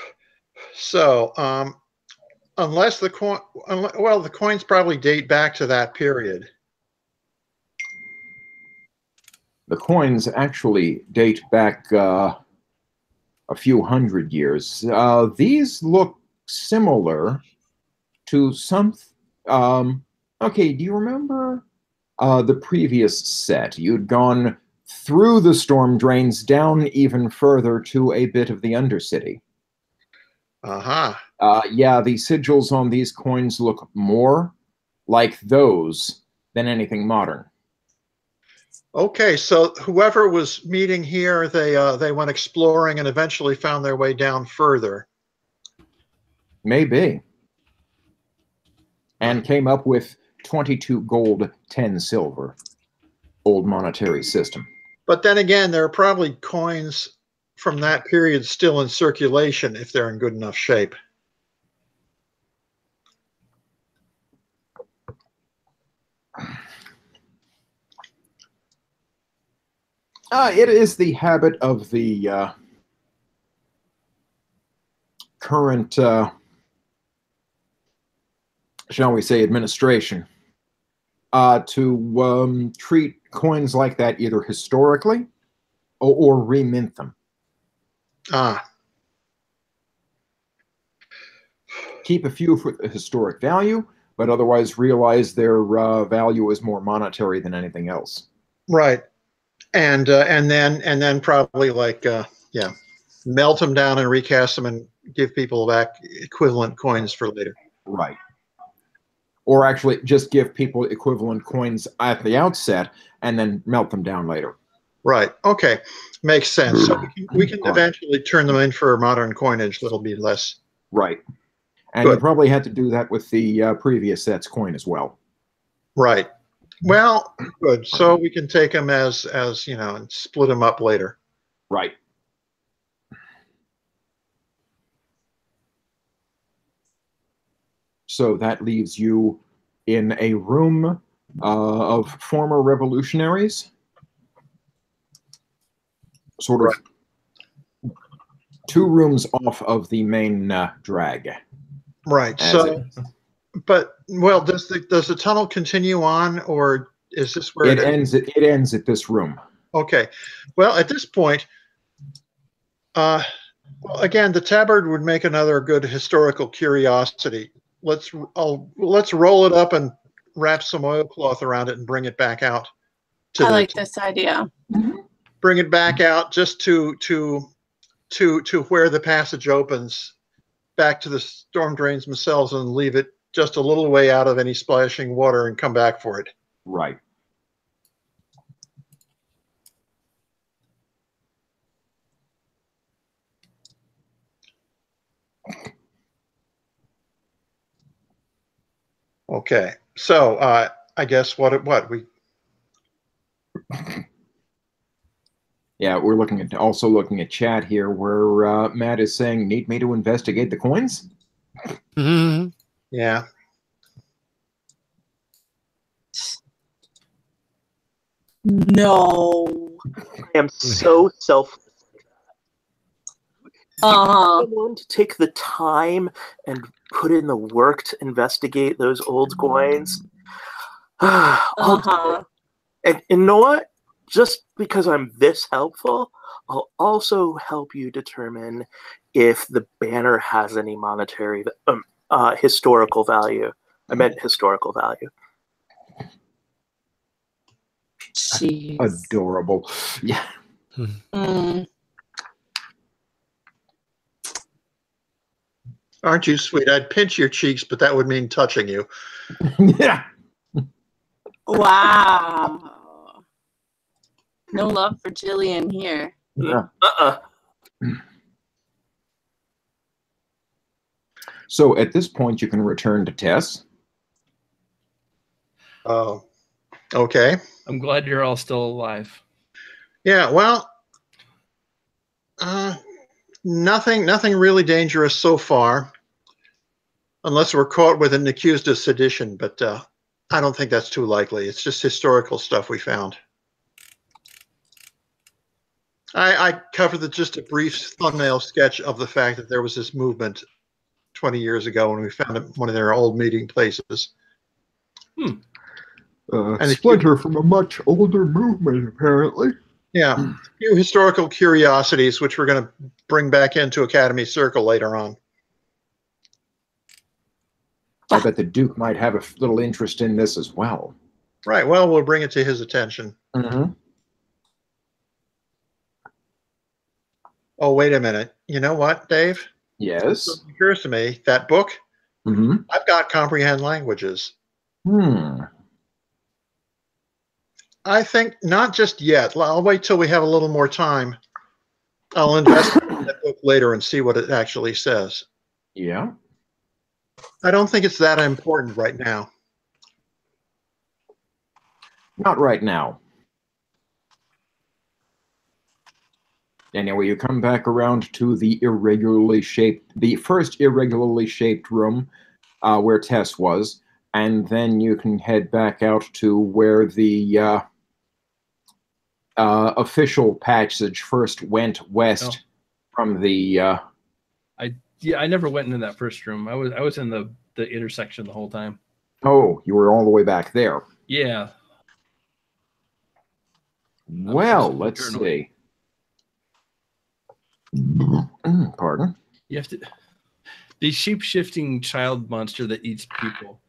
So, unless the coin, well, the coins probably date back to that period. The coins actually date back a few hundred years. These look similar to some. Okay, do you remember the previous set? You'd gone through the storm drains down even further to a bit of the Undercity. Yeah, the sigils on these coins look more like those than anything modern. Okay, so whoever was meeting here, they went exploring and eventually found their way down further. Maybe. And came up with 22 gold, 10 silver. Old monetary system. But then again, there are probably coins from that period still in circulation if they're in good enough shape. It is the habit of the current, shall we say, administration to treat coins like that either historically or remint them. Keep a few for the historic value, but otherwise realize their value is more monetary than anything else. Right. And then probably melt them down and recast them and give people back equivalent coins for later. Right. Or actually just give people equivalent coins at the outset and then melt them down later. Right. Okay. Makes sense. So we can eventually turn them in for modern coinage that'll be less. Right. And Good. you probably had to do that with the previous set's coin as well. Right. Well, good. So we can take them as you know, and split them up later. Right. So that leaves you in a room of former revolutionaries, sort of 2 rooms off of the main drag. Right. So, but well, does the tunnel continue on, or is this where it ends? It ends at this room. Okay. Well, at this point, well, again, the tabard would make another good historical curiosity. Let's roll it up and wrap some oilcloth around it and bring it back out. I like this idea. Bring it back out just to where the passage opens, back to the storm drains themselves, and leave it just a little way out of any splashing water and come back for it. Right. Okay, so I guess what we. Yeah, we're also looking at chat here, where Matt is saying, "Need me to investigate the coins?" Mm-hmm. Yeah. No. I am so selfless. Someone to take the time and put in the work to investigate those old coins. I'll do it. And you know what? Just because I'm this helpful, I'll also help you determine if the banner has any monetary, historical value. I meant historical value. Jeez. Adorable. Yeah. Mm. Aren't you sweet? I'd pinch your cheeks, but that would mean touching you. Yeah. Wow. No love for Jillian here. Yeah. Uh-uh. So at this point, you can return to Tess. Oh, okay. I'm glad you're all still alive. Yeah, well, nothing really dangerous so far, unless we're caught with an accused of sedition, but I don't think that's too likely. It's just historical stuff we found. I covered just a brief thumbnail sketch of the fact that there was this movement 20 years ago when we found one of their old meeting places. And Splinter from a much older movement, apparently. Yeah, a few historical curiosities, which we're going to bring back into Academy Circle later on. I bet the Duke might have a little interest in this as well. Right, well, we'll bring it to his attention. Mm-hmm. Oh, wait a minute. You know what, Dave? Yes. It occurs to me, that book, Mm-hmm. I've got comprehend languages. I think not just yet. I'll wait till we have a little more time. I'll investigate that book later and see what it actually says. Yeah. I don't think it's that important right now. Not right now. Anyway, you come back around to the first irregularly shaped room where Tess was, and then you can head back out to where the official passage first went west from the. I never went into that first room. I was in the intersection the whole time. Oh, you were all the way back there. Yeah. Well, let's see. Pardon? You have to. The shape-shifting child monster that eats people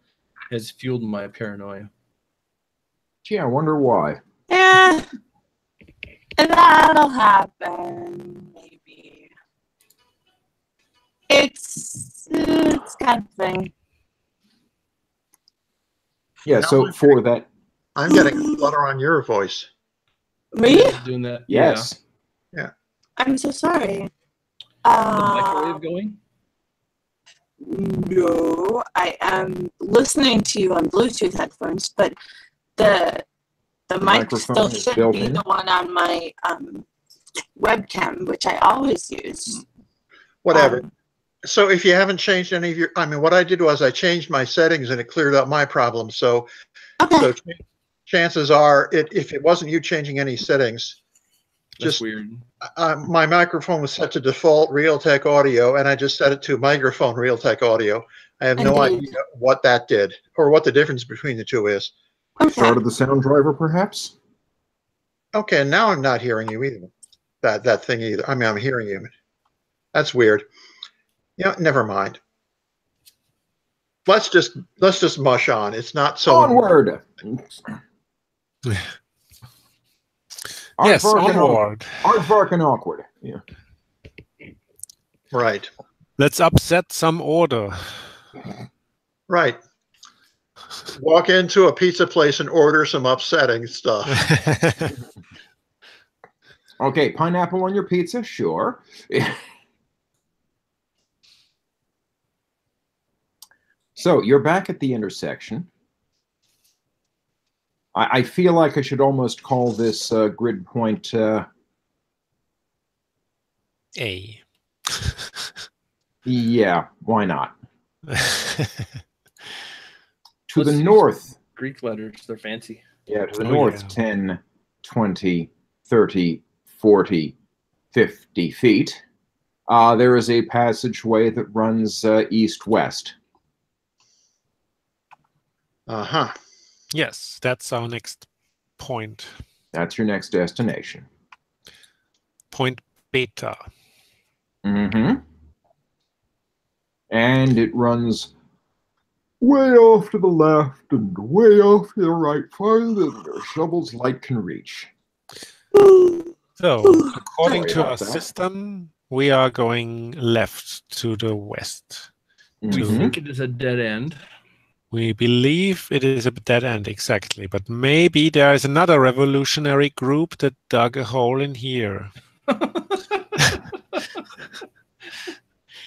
has fueled my paranoia. Gee, I wonder why. Yeah, that'll happen. Maybe it's kind of thing. Yeah. No, So for that, I'm getting flutter on your voice. Me? Doing that. yes. Yeah. I'm so sorry. The microwave going? No, I am listening to you on Bluetooth headphones, but the mic microphone still is should built be in. the one on my webcam, which I always use. Whatever. So if you haven't changed any of your, I mean, what I did was I changed my settings and it cleared up my problem. So, Okay. so chances are, if it wasn't you changing any settings, That's just weird. my microphone was set to default Realtek audio, and I just set it to microphone Realtek audio. I have no Indeed. idea what that did or what the difference between the two is. Okay. Started the sound driver, perhaps? Okay, now I'm not hearing you either. That thing either. I mean, I'm hearing you. That's weird. Yeah, never mind. Let's just mush on. It's not so Onward! Yes, Aardvark and onward. Aardvark and awkward. Yeah. right. Let's upset some order. Right. Walk into a pizza place and order some upsetting stuff. Okay, pineapple on your pizza? Sure. So you're back at the intersection. I feel like I should almost call this grid point A. yeah, why not? To Let's the use north. Greek letters, they're fancy. Yeah, to the Oh, north, yeah. 10, 20, 30, 40, 50 feet. There is a passageway that runs east-west. Uh-huh. Yes, that's our next point. That's your next destination. Point beta. Mm-hmm. And it runs way off to the left and way off to the right, farther than your shovel's light can reach. So, according Sorry to about our that. system, we are going left to the west. We Mhm. think it is a dead end. We believe it is a dead end, exactly. But maybe there is another revolutionary group that dug a hole in here.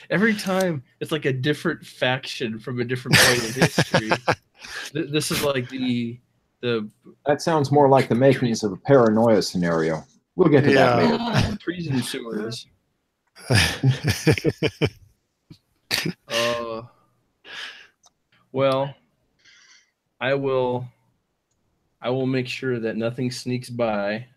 Every time it's like a different faction from a different point in history. This is like the That sounds more like the makings of a paranoia scenario. We'll get to that later. treason sewers. Well, I will make sure that nothing sneaks by.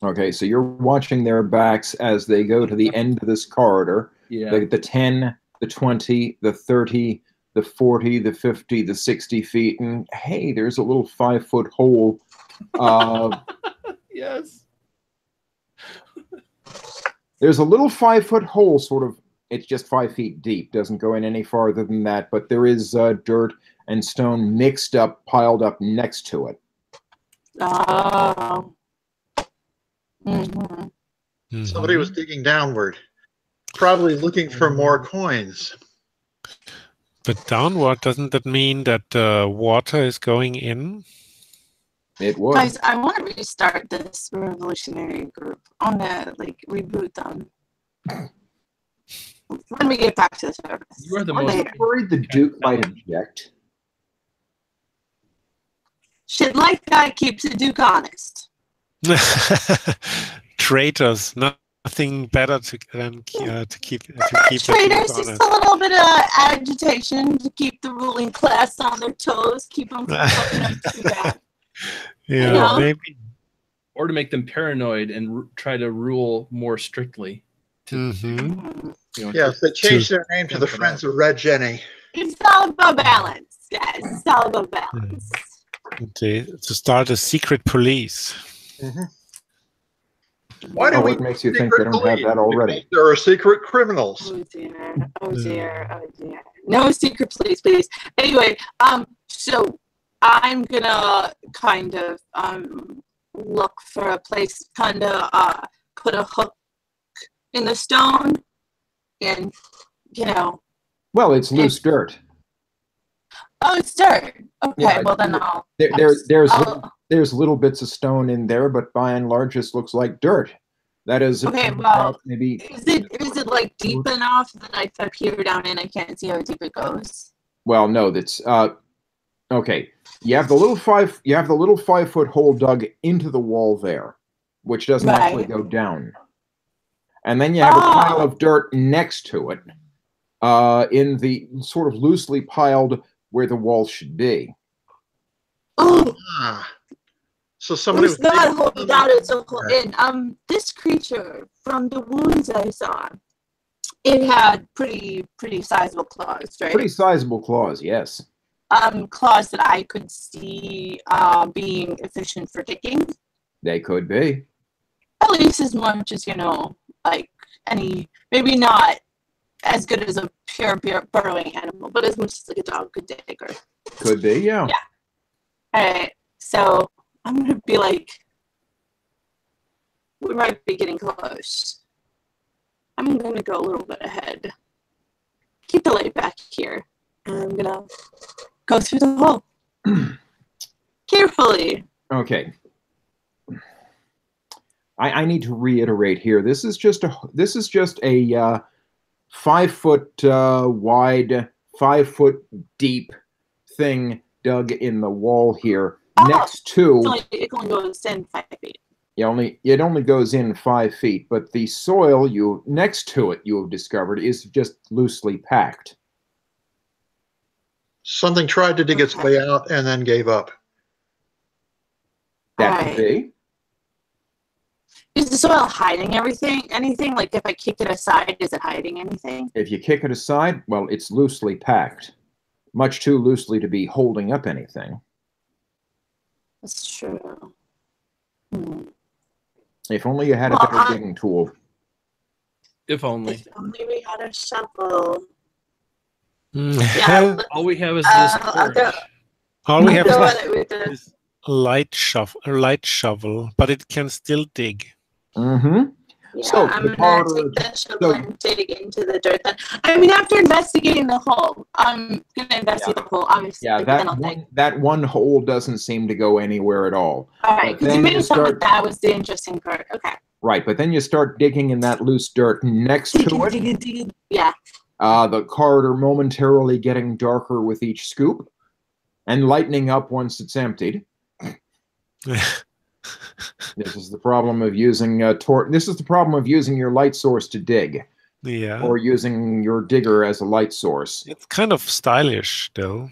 Okay, so you're watching their backs as they go to the end of this corridor. Yeah. The 10, the 20, the 30, the 40, the 50, the 60 feet, and hey, there's a little 5-foot hole. Yes. There's a little 5-foot hole, sort of. It's just 5 feet deep. Doesn't go in any farther than that. But there is dirt and stone mixed up, piled up next to it. Oh. Somebody was digging downward, probably looking for more coins. But downward, doesn't that mean that water is going in? It would. Guys, I want to restart this revolutionary group. I want to reboot them. When we get back to the service. You are the Or most later. Worried the Duke might object. Shit like that keeps the Duke honest. Traitors, nothing better than to keep the Traitors, Duke just honest. a little bit of agitation to keep the ruling class on their toes, keep them from fucking up too bad. Yeah, You know? maybe. Or to make them paranoid and try to rule more strictly. Mm-hmm. Yes, they changed their name to the Friends of Red Jenny. It's all about balance, guys. It's all about balance. To start a secret police. Why do Oh, we what makes you think secret they don't have police? that already? Because there are secret criminals. Oh dear, oh dear, oh dear. No secret police, please. Anyway, so I'm gonna kind of look for a place, kind of put a hook in the stone, and Well, it's loose dirt. oh, it's dirt. Okay, Yeah, well then I'll. There's little bits of stone in there, but by and large, this looks like dirt. That is Okay, well, maybe. Is it like deep enough that if I peer down in, I can't see how deep it goes? Well, no, that's okay. You have the little 5-foot hole dug into the wall there, which doesn't actually go down. And then you have a pile of dirt next to it, in the sort of loosely piled where the wall should be. Oh, So somebody was not holding down it so in. This creature, from the wounds I saw, it had pretty sizable claws, right? Pretty sizable claws, yes. Claws that I could see being efficient for digging. They could be. At least as much as, like any, maybe not as good as a pure burrowing animal, but as much as like a dog could dig. Could be, yeah. Yeah. Alright, so I'm going to be like, we might be getting close. I'm going to go a little bit ahead. Keep the light back here. And I'm going to go through the hole. Carefully. Okay. I need to reiterate here. This is just a 5-foot wide, 5-foot deep thing dug in the wall here. Next to it only goes in 5 feet. It only goes in 5 feet, but the soil next to it, you have discovered, is just loosely packed. Something tried to dig its way out and then gave up. That could be. Is the soil hiding anything? Like if I kick it aside, is it hiding anything? If you kick it aside, well, it's loosely packed. Much too loosely to be holding up anything. That's true. If only you had a better digging tool. If only. If only we had a shovel. Yeah. All we have is this I'll torch. All we have go is at it with the. this light shovel, but it can still dig. Mm-hmm. Yeah, So, I'm the gonna corridor- take that shovel and dig into the dirt. Then, I mean, after investigating the hole, I'm gonna investigate the hole, obviously. Yeah, but that then I'll dig. one hole doesn't seem to go anywhere at all. All right, but because you then made you it sound like start- that was the interesting part. Okay. Right, but then you start digging in that loose dirt next to it. Digging. Yeah. The corridor momentarily getting darker with each scoop, and lightening up once it's emptied. This is the problem of using This is the problem of using your light source to dig, Yeah. or using your digger as a light source. It's kind of stylish, though.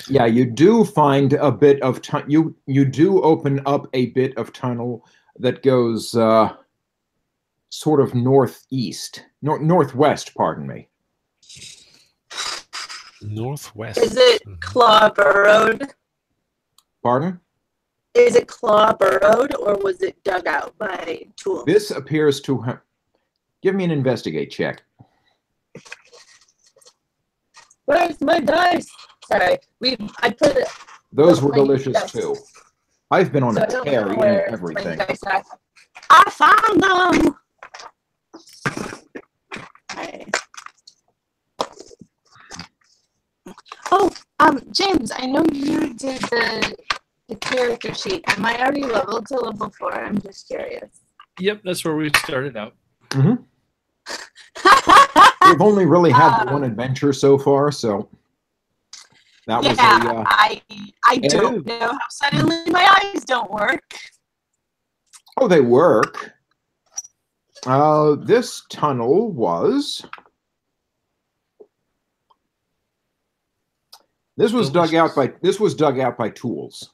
Yeah, you do find a bit of you do open up a bit of tunnel that goes sort of northwest, pardon me. Northwest. Is it claw burrowed? Pardon? Is it claw burrowed, or was it dug out by tools? This appears to have... Give me an investigate check. Where's my dice? Sorry, I put it. Those were my delicious dice. too. I've been on So I a don't tear know eating where everything. my dice are. I found them. Okay. Oh, James, I know you did the character sheet. Am I already leveled to level 4? I'm just curious. Yep, that's where we started out. Mm-hmm. We've only really had the one adventure so far, so that was I Oh. don't know how suddenly my eyes don't work. Oh, they work. This tunnel was... This was dug out by tools.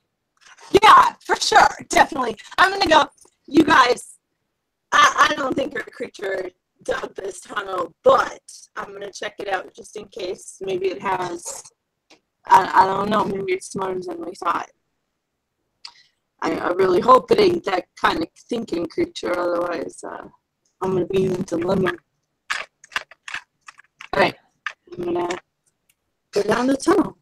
Yeah, for sure, definitely. I'm gonna go. You guys, I don't think your creature dug this tunnel, but I'm gonna check it out just in case. Maybe it has. I don't know. Maybe it's smarter than we thought. I really hope it ain't that kind of thinking creature. Otherwise, I'm gonna be in a dilemma. All right, I'm gonna go down the tunnel.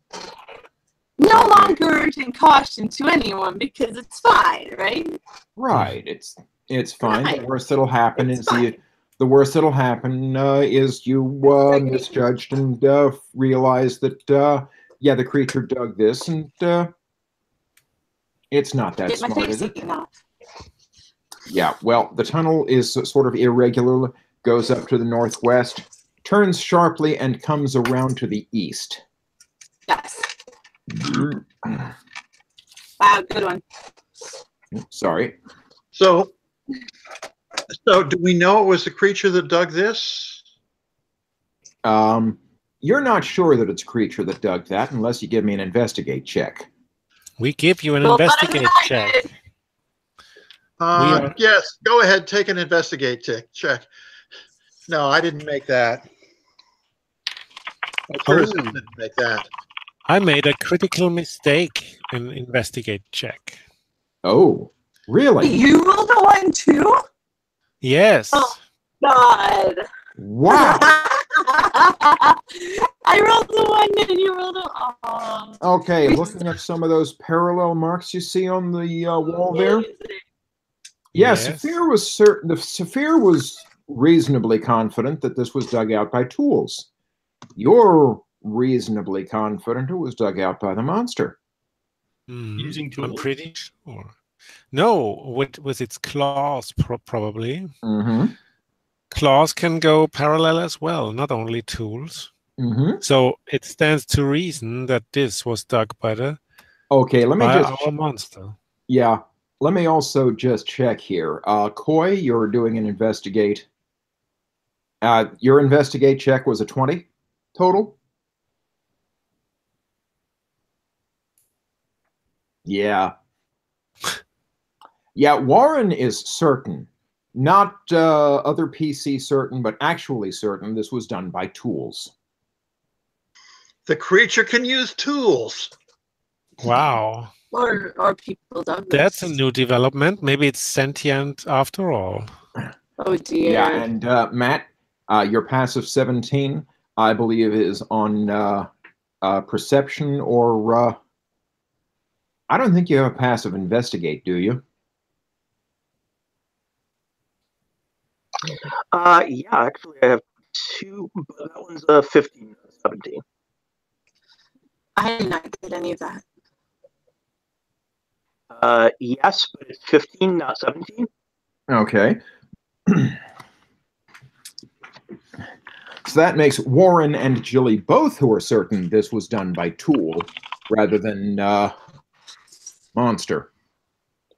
No longer urging caution to anyone because it's fine, right? Right. It's fine. Right. The worst that'll happen It's is fine. the worst that'll happen is you misjudged and realized that the creature dug this, and it's not that Get my smart, face is it? eaten off. Yeah. Well, the tunnel is sort of irregular. Goes up to the northwest, turns sharply, and comes around to the east. Yes. Wow, good one. Sorry. So do we know it was the creature that dug this? You're not sure that it's a creature that dug that unless you give me an investigate check. We give you an Well, investigate I check. did. Yes, go ahead, take an investigate check. No, I didn't make that. My criticism didn't make that. I made a critical mistake in investigate check. Oh, really? You rolled a 1 too? Yes. Oh. God. Wow. I rolled the 1 and you rolled a. Oh. Okay, looking at some of those parallel marks you see on the wall there. Yeah, Yes. Saphir was certain. The Saphir was reasonably confident that this was dug out by tools. You're reasonably confident it was dug out by the monster. Using I'm tools? pretty sure. No, with its claws, probably. Mm-hmm. Claws can go parallel as well, not only tools. Mm-hmm. So it stands to reason that this was dug by Okay, let me by just. our monster. Yeah, let me also just check here. Koi, you're doing an investigate. Your investigate check was a 20 total? Yeah. Yeah, Warren is certain. Not other PC certain, but actually certain this was done by tools. The creature can use tools. Wow. Or people dug this. That's a new development. Maybe it's sentient after all. Oh dear. Yeah, and Matt, your passive 17. I believe, is on perception or... I don't think you have a passive investigate, do you? Yeah, actually, I have two, but that one's 15, 17. I did not get any of that. Yes, but it's 15, not 17. Okay. So that makes Warren and Jilly both who are certain this was done by Tool rather than Monster.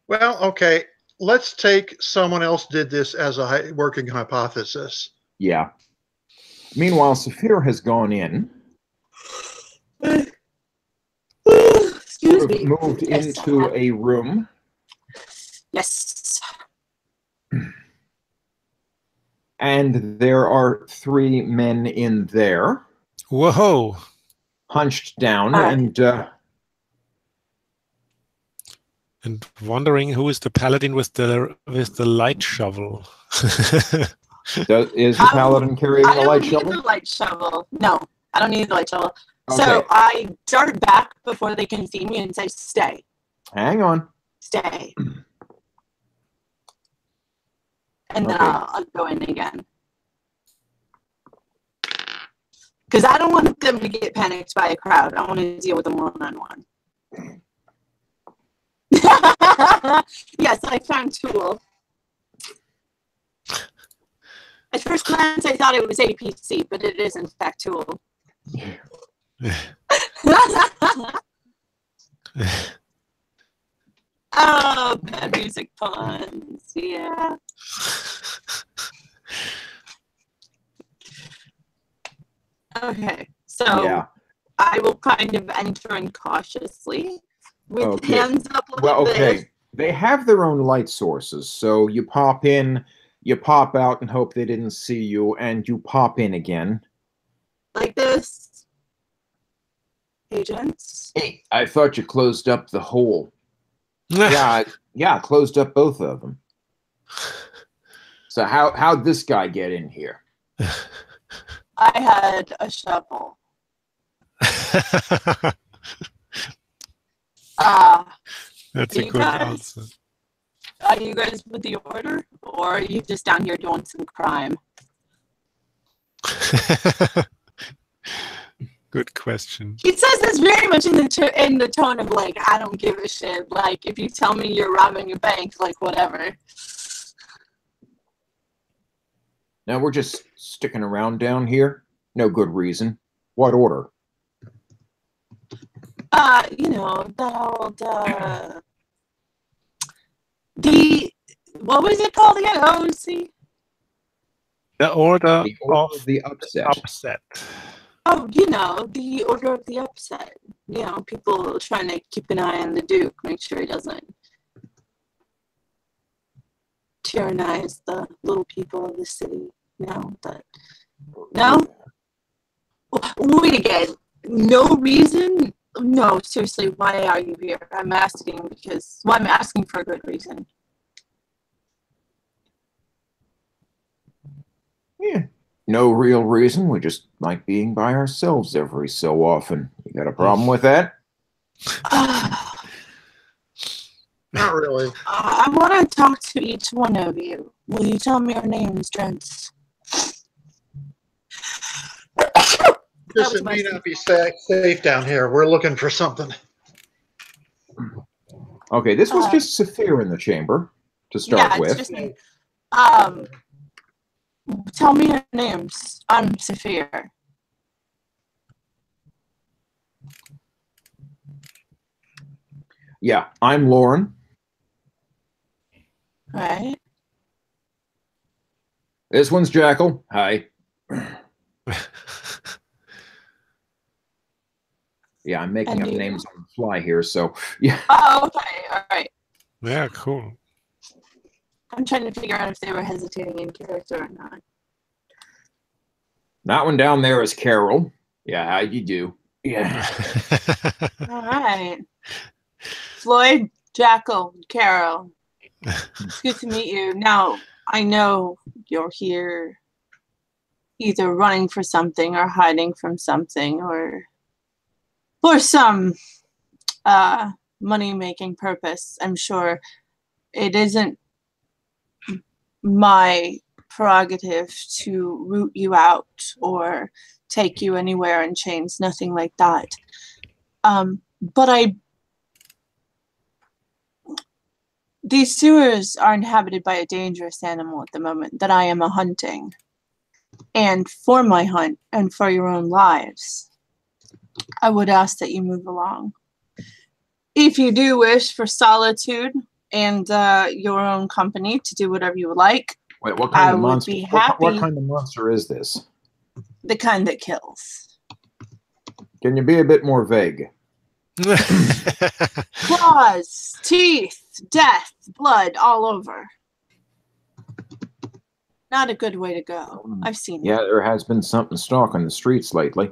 Well, okay. Let's take someone else did this as a working hypothesis. Yeah. Meanwhile, Saphir has gone in. Excuse me. Moved Yes, into a room. Yes. And there are 3 men in there, Whoa! hunched down, And wondering who is the paladin with the light shovel. is the paladin carrying the light shovel? I don't need the light shovel. No, I don't need the light shovel. Okay. So I dart back before they can see me and say, "Stay." Hang on. Stay. And then Okay. I'll go in again. Because I don't want them to get panicked by a crowd. I want to deal with them one-on-one. Yes, I found Tool. At first glance, I thought it was APC, but it is in fact Tool. Oh, bad music puns. Yeah. Okay, so Yeah. I will kind of enter in cautiously with hands up like Well, okay. this. They have their own light sources, so you pop in, you pop out and hope they didn't see you, and you pop in again. Like this. Agents. Hey, I thought you closed up the hole. Yeah, closed up both of them. So how'd this guy get in here? I had a shovel. That's a good answer. Are you guys with the order, or are you just down here doing some crime? Good question. He says this very much in the tone of like, I don't give a shit. Like, if you tell me you're robbing a bank, like whatever. Now we're just sticking around down here. No good reason. What order? You know, that old what was it called again? OC? The order, of the upset. Oh, you know, the order of the upset. You know, people trying to keep an eye on the Duke, make sure he doesn't tyrannize the little people of the city. No. Wait again. No reason? No, seriously, why are you here? I'm asking for a good reason. Yeah. No real reason. We just like being by ourselves every so often. You got a problem with that? Not really. I want to talk to each one of you. Will you tell me your names, gents? It may not be safe down here. We're looking for something. Okay, this was just Saphir in the chamber to start with. Just me. Tell me your names. I'm Saphir. Yeah, I'm Lauren. Right. This one's Jackal. Hi. Yeah, I'm making up names on the fly here, so yeah. Oh, okay. All right. Yeah, cool. I'm trying to figure out if they were hesitating in character or not. That one down there is Carol. Yeah, how you do? Yeah. All right. Floyd, Jackal, Carol. It's good to meet you. Now, I know you're here either running for something or hiding from something or for some money-making purpose. I'm sure it isn't my prerogative to root you out or take you anywhere in chains, nothing like that. But these sewers are inhabited by a dangerous animal at the moment that I am hunting. And for my hunt and for your own lives, I would ask that you move along. If you do wish for solitude and your own company to do whatever you would like, Wait, what kind I of would monster? be happy. What kind of monster is this? The kind that kills. Can you be a bit more vague? Claws, teeth, death, blood all over. Not a good way to go. I've seen it. Yeah, there has been something stalking the streets lately.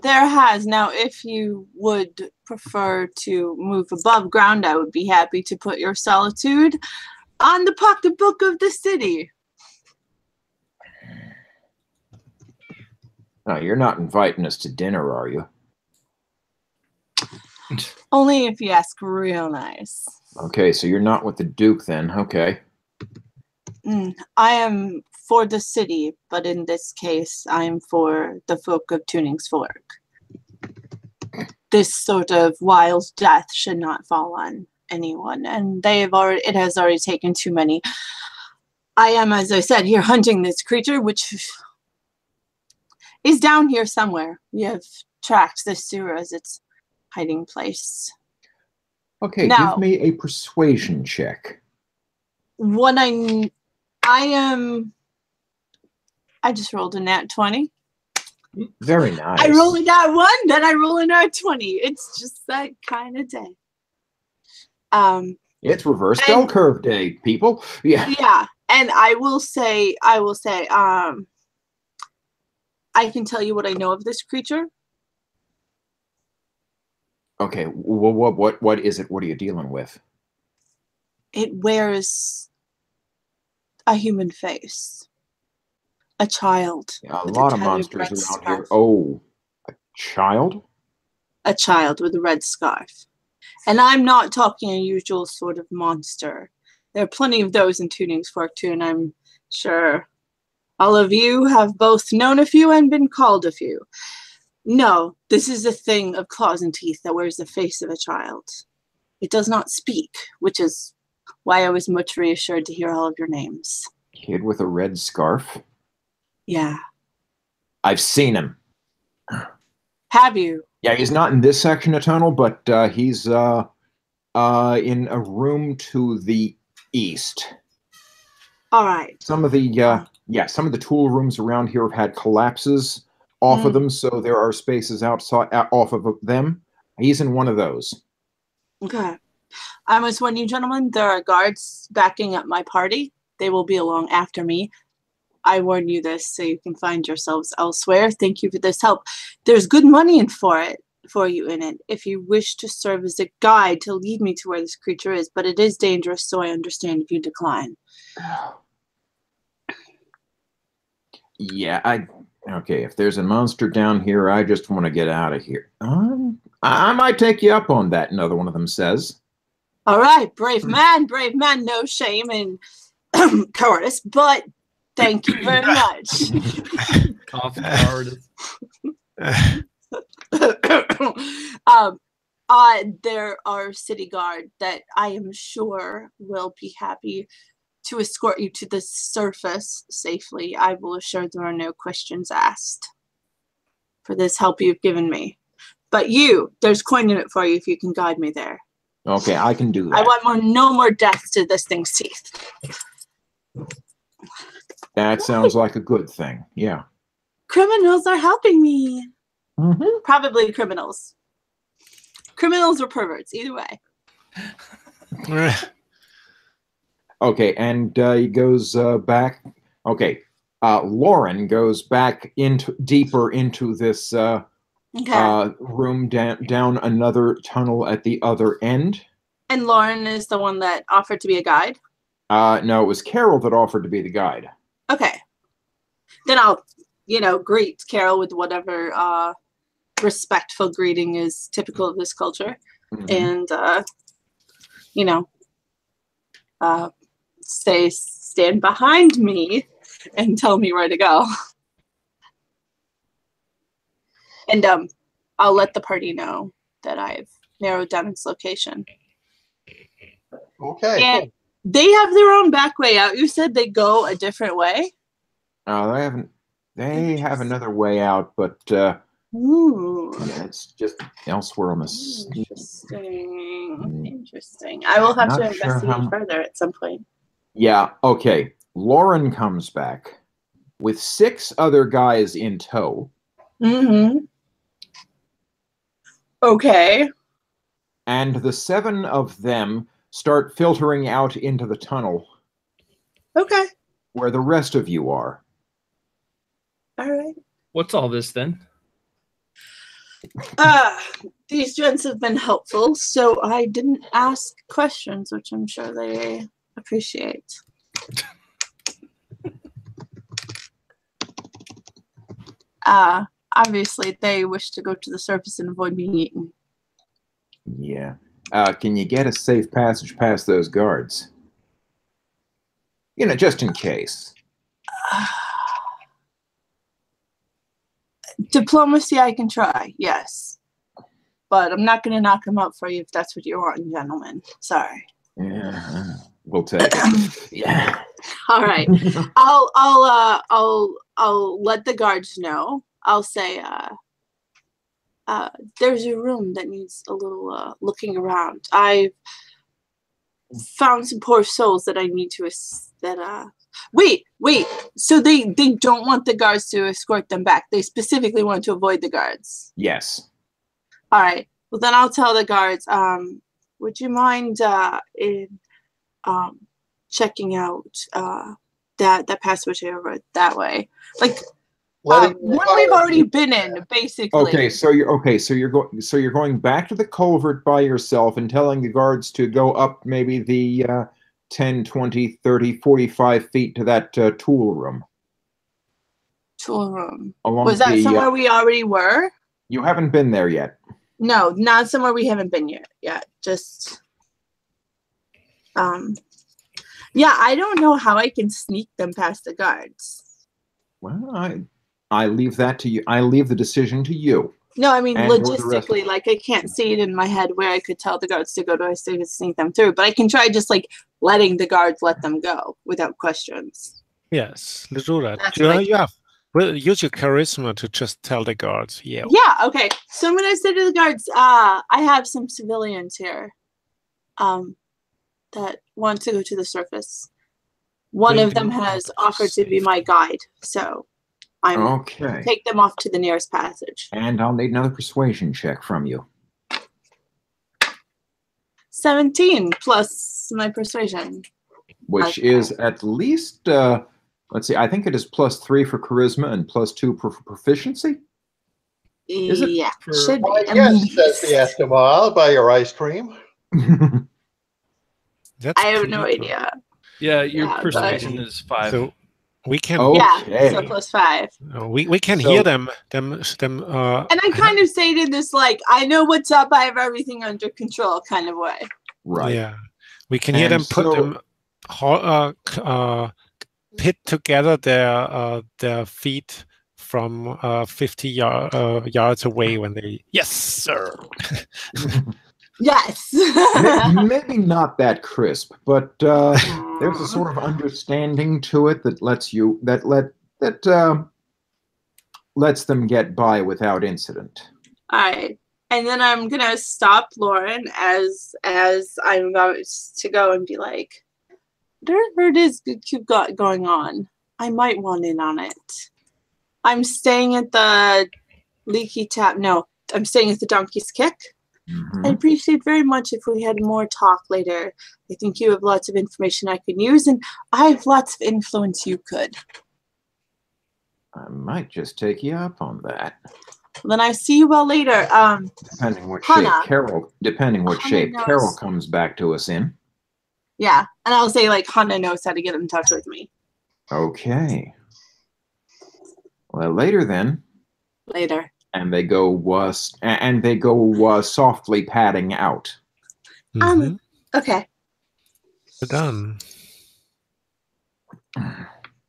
There has. Now, if you would prefer to move above ground, I would be happy to put your solitude on the pocketbook of the city. No, you're not inviting us to dinner, are you? Only if you ask real nice. Okay, so you're not with the Duke then. Okay. I am for the city, but in this case, I am for the folk of Tuning's Fork. This sort of wild death should not fall on anyone, and it has already taken too many. I am, as I said, here hunting this creature, which is down here somewhere. We have tracked this sewer as its hiding place. Okay, now, give me a persuasion check. What I just rolled a nat 20. Very nice. I roll a nat 1, then I roll a nat 20. It's just that kind of day. It's reverse bell curve day, people. Yeah. Yeah, and I will say, I can tell you what I know of this creature. Okay, what is it? What are you dealing with? It wears a human face. A child. Yeah, a lot of monsters around here. Oh, a child? A child with a red scarf. And I'm not talking a usual sort of monster. There are plenty of those in Tuning's Fork too, and I'm sure all of you have both known a few and been called a few. No, this is a thing of claws and teeth that wears the face of a child. It does not speak, which is why I was much reassured to hear all of your names. Kid with a red scarf? Yeah. I've seen him. Have you? Yeah, he's not in this section of tunnel, but he's in a room to the east. All right. Some of the tool rooms around here have had collapses off of them, so there are spaces outside off of them. He's in one of those. Okay. I must warn you, gentlemen, there are guards backing up my party. They will be along after me. I warn you this so you can find yourselves elsewhere. Thank you for this help. There's good money for you in it if you wish to serve as a guide to lead me to where this creature is, but it is dangerous, so I understand if you decline. Yeah, okay, if there's a monster down here, I just want to get out of here. I might take you up on that, another one of them says. All right, brave man, no shame in cowardice, but thank you very much. Coffee cowardice. There are city guard that I am sure will be happy to escort you to the surface safely. I will assure there are no questions asked for this help you've given me. But there's coin in it for you if you can guide me there. Okay, I can do that. I want no more death to this thing's teeth. That sounds like a good thing. Yeah. Criminals are helping me. Mm-hmm. Probably criminals. Criminals or perverts, either way. Okay, and he goes back. Okay, Lauren goes back deeper into this room down another tunnel at the other end. And Lauren is the one that offered to be a guide? No, it was Carol that offered to be the guide. Okay. Then I'll greet Carol with whatever respectful greeting is typical of this culture. And, stand behind me and tell me where to go. And I'll let the party know that I've narrowed down its location. Okay. And they have their own back way out. You said they go a different way? They haven't. They have another way out, but Ooh. yeah, it's just elsewhere on the. Interesting. I will have Not to sure investigate how- further at some point. Yeah. Okay. Lauren comes back with 6 other guys in tow. Mm-hmm. Okay. And the 7 of them start filtering out into the tunnel Okay. where the rest of you are. All right. What's all this then? These gents have been helpful, so I didn't ask questions, which I'm sure they appreciate. Obviously, they wish to go to the surface and avoid being eaten. Yeah. Can you get a safe passage past those guards? Just in case. Diplomacy, I can try, yes. But I'm not going to knock them out for you if that's what you want, gentlemen. Sorry. Yeah, we'll take it. Yeah. All right. I'll let the guards know. I'll say, there's a room that needs a little looking around. I've found some poor souls that I need to wait. So they don't want the guards to escort them back. They specifically want to avoid the guards. Yes. All right. Well, then I'll tell the guards. Would you mind checking out that passage over that way? Like one we've already been in, basically. Okay, so you're going back to the culvert by yourself and telling the guards to go up maybe the 10, 20, 30, 45 feet to that tool room. Tool room. Along Was that somewhere we already were? You haven't been there yet. No, not somewhere we haven't been yet. Just yeah, I don't know how I can sneak them past the guards. Well, I leave that to you. I leave the decision to you. No, I mean, And logistically, like, I can't see it in my head where I could tell the guards to go to, so I could sneak them through. But I can try just, like, letting the guards let them go without questions. Yes, let's do that. That's Well, use your charisma to just tell the guards. Yeah. Yeah, okay. So I'm going to say to the guards, I have some civilians here that want to go to the surface. One of them has offered to be my guide, so I'm Okay. take them off to the nearest passage. And I'll need another persuasion check from you. 17 plus my persuasion. Which is at least, let's see, I think it is +3 for charisma and +2 for proficiency. Is it? Yeah, For- should be. Why, at yes, says the least. Eskimo. I'll buy your ice cream. That's I have no pretty good. idea. Yeah, your Yeah, but- persuasion is 5. So we can Yeah, Okay. so +5. we can So- hear them. And I kind of say to this, like, I know what's up, I have everything under control kind of way. Right. Yeah, we can hear And them put them pit together their feet from 50 yards away when they. Yes, sir. Yes. Maybe not that crisp, but there's a sort of understanding to it that lets them get by without incident. All right. And then I'm going to stop Lauren as I'm about to go and be like, whatever it is you've got going on, I might want in on it. I'm staying at the Leaky Tap. No, I'm staying at the Donkey's Kick. Mhm. I'd appreciate very much if we had more talk later. I think you have lots of information I could use, and I have lots of influence you could. I might just take you up on that. Then I see you all later. Depending what Hannah. shape Carol Hannah Carol knows. comes back to us in. Yeah, and I'll say, like, Hannah knows how to get in touch with me. Okay. Well, later then. Later. And they go softly padding out. Okay. We're done. All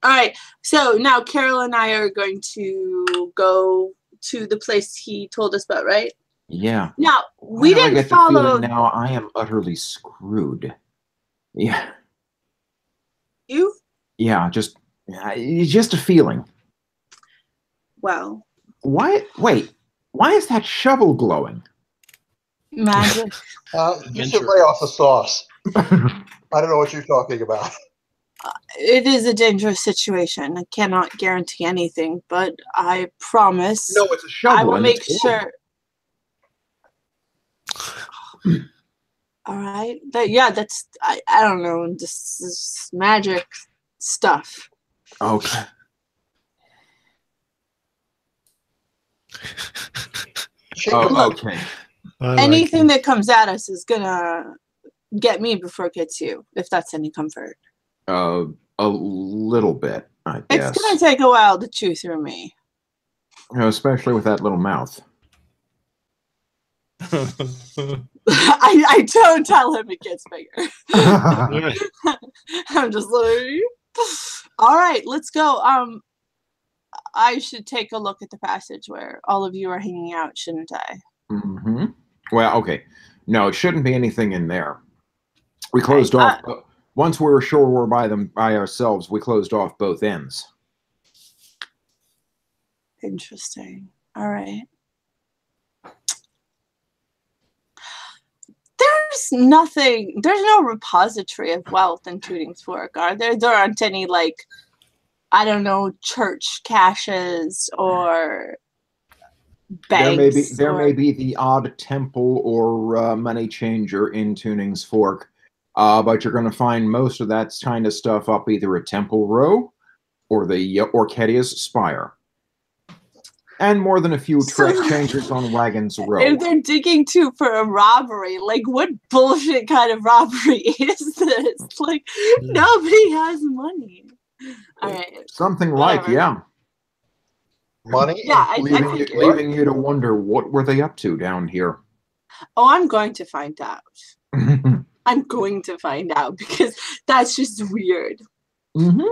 right. So now Carol and I are going to go to the place he told us about, right? Yeah. Now, Why do I didn't get the follow. feeling now I am utterly screwed. Yeah. You? Yeah, just a feeling. Well. Why? Wait. Why is that shovel glowing? Magic. You should lay off the sauce. I don't know what you're talking about. It is a dangerous situation. I cannot guarantee anything, but I promise. No, it's a shovel. I will and make it's sure. All right. That's I don't know. This is magic stuff. Okay. Okay. Anything that comes at us is gonna get me before it gets you, if that's any comfort. A little bit, I guess. It's gonna take a while to chew through me. Especially with that little mouth. I don't tell him it gets bigger. I'm just like, all right, let's go. I should take a look at the passage where all of you are hanging out, shouldn't I? Mm-hmm. Well, okay. No, it shouldn't be anything in there. We closed off. Once we were sure we're by ourselves, we closed off both ends. Interesting. All right. There's no repository of wealth in Tooting's Fork, are there? There aren't any, like, I don't know, church caches or banks. There may be the odd temple or money changer in Tuning's Fork, but you're going to find most of that kind of stuff up either at Temple Row or the Orchedia's Spire. And more than a few track changers on Wagons Row. If they're digging too for a robbery, like, what bullshit kind of robbery is this? Like, nobody has money. All right. Something like, yeah. Money? Yeah, leaving you to wonder, what were they up to down here? Oh, I'm going to find out. I'm going to find out because that's just weird. Mm-hmm.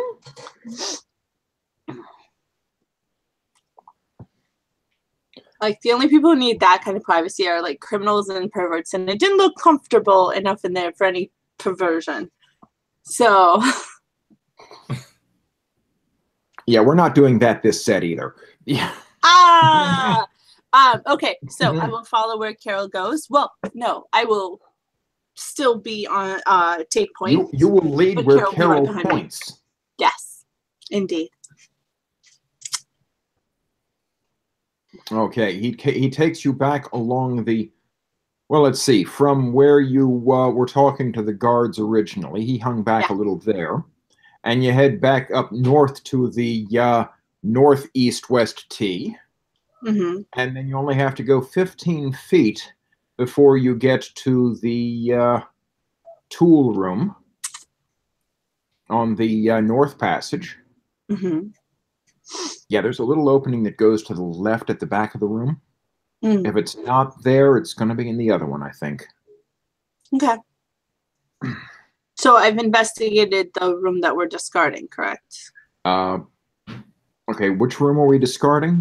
Like, the only people who need that kind of privacy are, like, criminals and perverts, and it didn't look comfortable enough in there for any perversion. So... Yeah, we're not doing that this set either. Yeah. Okay, so I will follow where Carol goes. Well, no, I will still be on take point. You will lead where Carol points. Yes, indeed. Okay, he takes you back along the, well, let's see, from where you were talking to the guards originally. He hung back a little there. And you head back up north to the northeast-west T. Mm-hmm. And then you only have to go 15 feet before you get to the tool room on the North Passage. Mm-hmm. Yeah, there's a little opening that goes to the left at the back of the room. Mm. If it's not there, it's going to be in the other one, I think. Okay. So I've investigated the room that we're discarding, correct? Okay, which room are we discarding?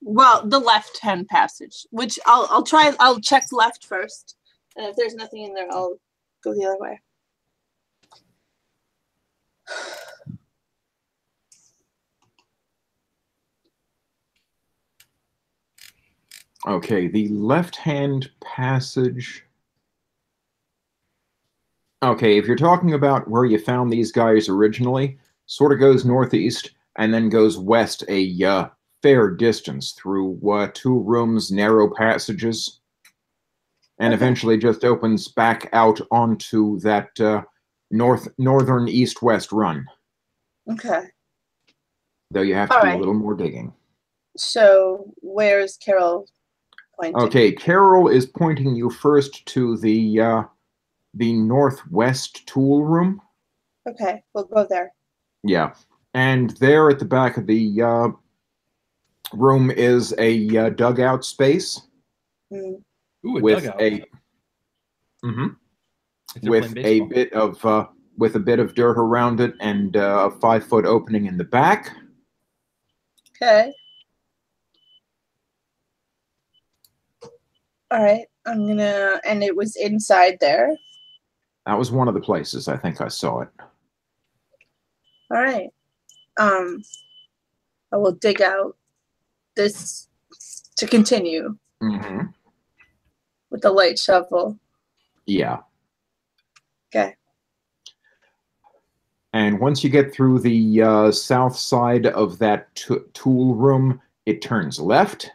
Well, the left-hand passage, which I'll check left first. And if there's nothing in there, I'll go the other way. Okay, the left-hand passage. Okay, if you're talking about where you found these guys originally, sort of goes northeast and then goes west a fair distance through 2 rooms, narrow passages, and eventually just opens back out onto that northern east-west run. Okay. Though you have to do a little more digging. So where's Carol pointing? Okay, Carol is pointing you first to the northwest tool room. Okay, we'll go there. Yeah. And there at the back of the room is a dugout space. Mm. Ooh, a with dugout. a Mhm. If they're with playing a baseball. bit of with a bit of dirt around it and a 5-foot opening in the back. Okay. All right. I'm gonna, and it was inside there. That was one of the places I think I saw it. All right. I will dig out this to continue Mm-hmm. with the light shovel. Yeah. Okay. And once you get through the south side of that tool room, it turns left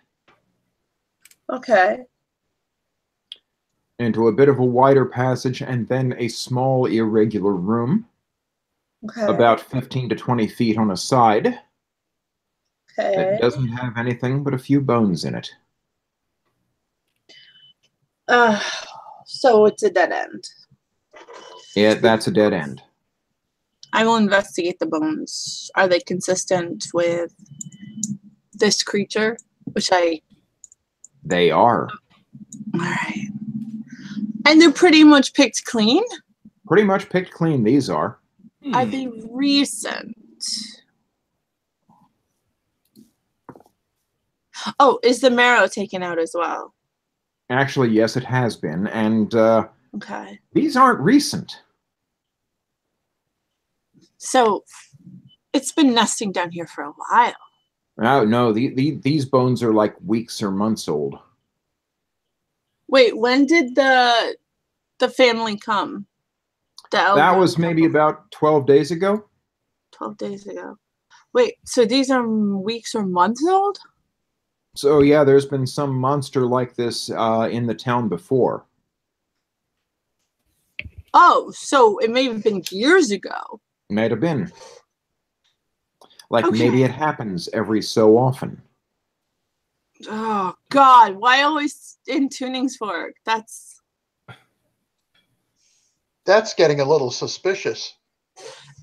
Okay. into a bit of a wider passage and then a small irregular room, Okay. about 15 to 20 feet on a side, that Okay. doesn't have anything but a few bones in it. So it's a dead end. Yeah, that's a dead end. I will investigate the bones. Are they consistent with this creature? They are. All right. And they're pretty much picked clean? Pretty much picked clean, these are. Are they recent? Oh, is the marrow taken out as well? Actually, yes, it has been. And Okay. these aren't recent. So it's been nesting down here for a while. Oh, no, these bones are like weeks or months old. Wait, when did the family come? That was maybe about 12 days ago. 12 days ago. Wait, so these are weeks or months old? So, yeah, there's been some monster like this in the town before. Oh, so it may have been years ago. Might have been. Like, Okay. maybe it happens every so often. Oh, God. Why always in Tuning's Fork? That's getting a little suspicious.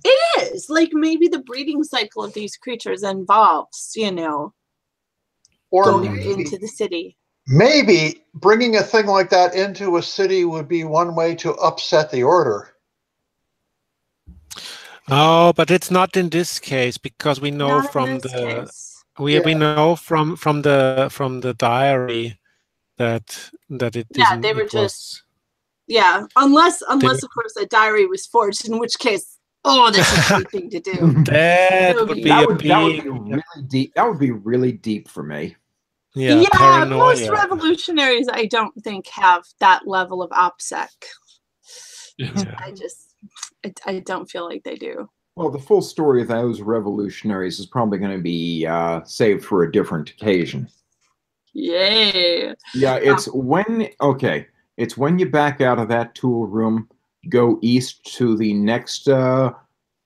It is. Like, maybe the breeding cycle of these creatures involves, Or going maybe, into the city. maybe bringing a thing like that into a city would be one way to upset the order. Oh, but it's not in this case because we know Not from in this the case. we know from the diary that it Yeah, isn't. they were It just. was, Yeah, unless they- of course a diary was forged, in which case, this is a good thing to do. that would would be- be That a would be big really deep. That would be really deep for me. Yeah, paranoia. most revolutionaries I don't think have that level of OPSEC. Yeah. I don't feel like they do. Well, the full story of those revolutionaries is probably going to be saved for a different occasion. Yay. Yeah, it's when you back out of that tool room, go east to the next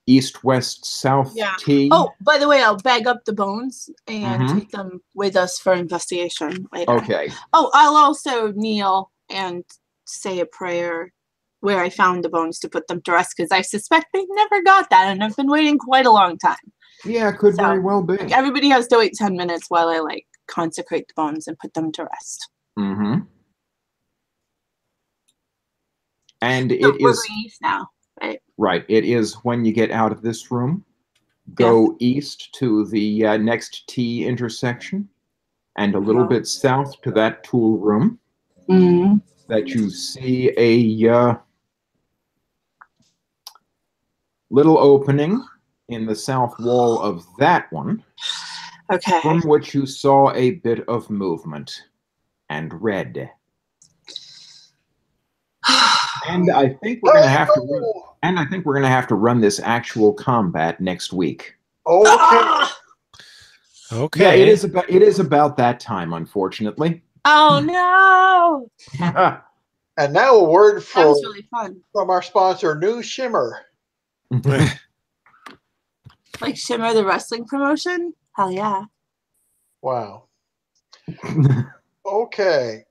east, west, south T. Oh, by the way, I'll bag up the bones and Mhm. take them with us for investigation later. Okay. Oh, I'll also kneel and say a prayer where I found the bones to put them to rest, because I suspect they never got that, and I've been waiting quite a long time. Yeah, it could So, very well be. Everybody has to wait 10 minutes while I consecrate the bones and put them to rest. Mm-hmm. And So it we're is going east now, right? right. It is when you get out of this room, go east to the next T intersection, and a little bit south to that tool room. Mm-hmm. That you see a little opening in the south wall of that one. Okay. From which you saw a bit of movement and red. And I think we're gonna have to run, and I think we're gonna have to run this actual combat next week. Okay. Okay. Yeah, it is about that time, unfortunately. Oh no! And now a word That was really fun. from our sponsor, New Shimmer. Like Shimmer, the wrestling promotion? Hell yeah. Wow. Okay.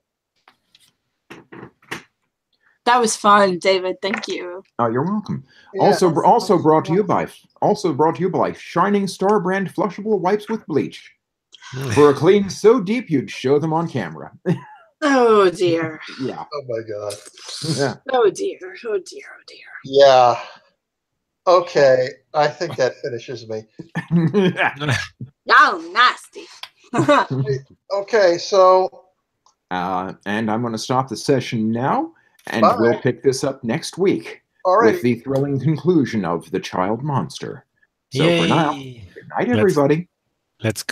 That was fun, David. Thank you. Oh, you're welcome. Yeah. Also brought to you by Shining Star brand flushable wipes with bleach. For a clean so deep you'd show them on camera. Oh dear. Yeah. Oh my god. Yeah. Oh dear. Oh dear. Oh dear. Yeah. Okay, I think that finishes me. Oh, nasty. Okay, so And I'm going to stop the session now, and Bye. we'll pick this up next week all right. with the thrilling conclusion of The Child Monster. So for now, Yay. good night, everybody. Let's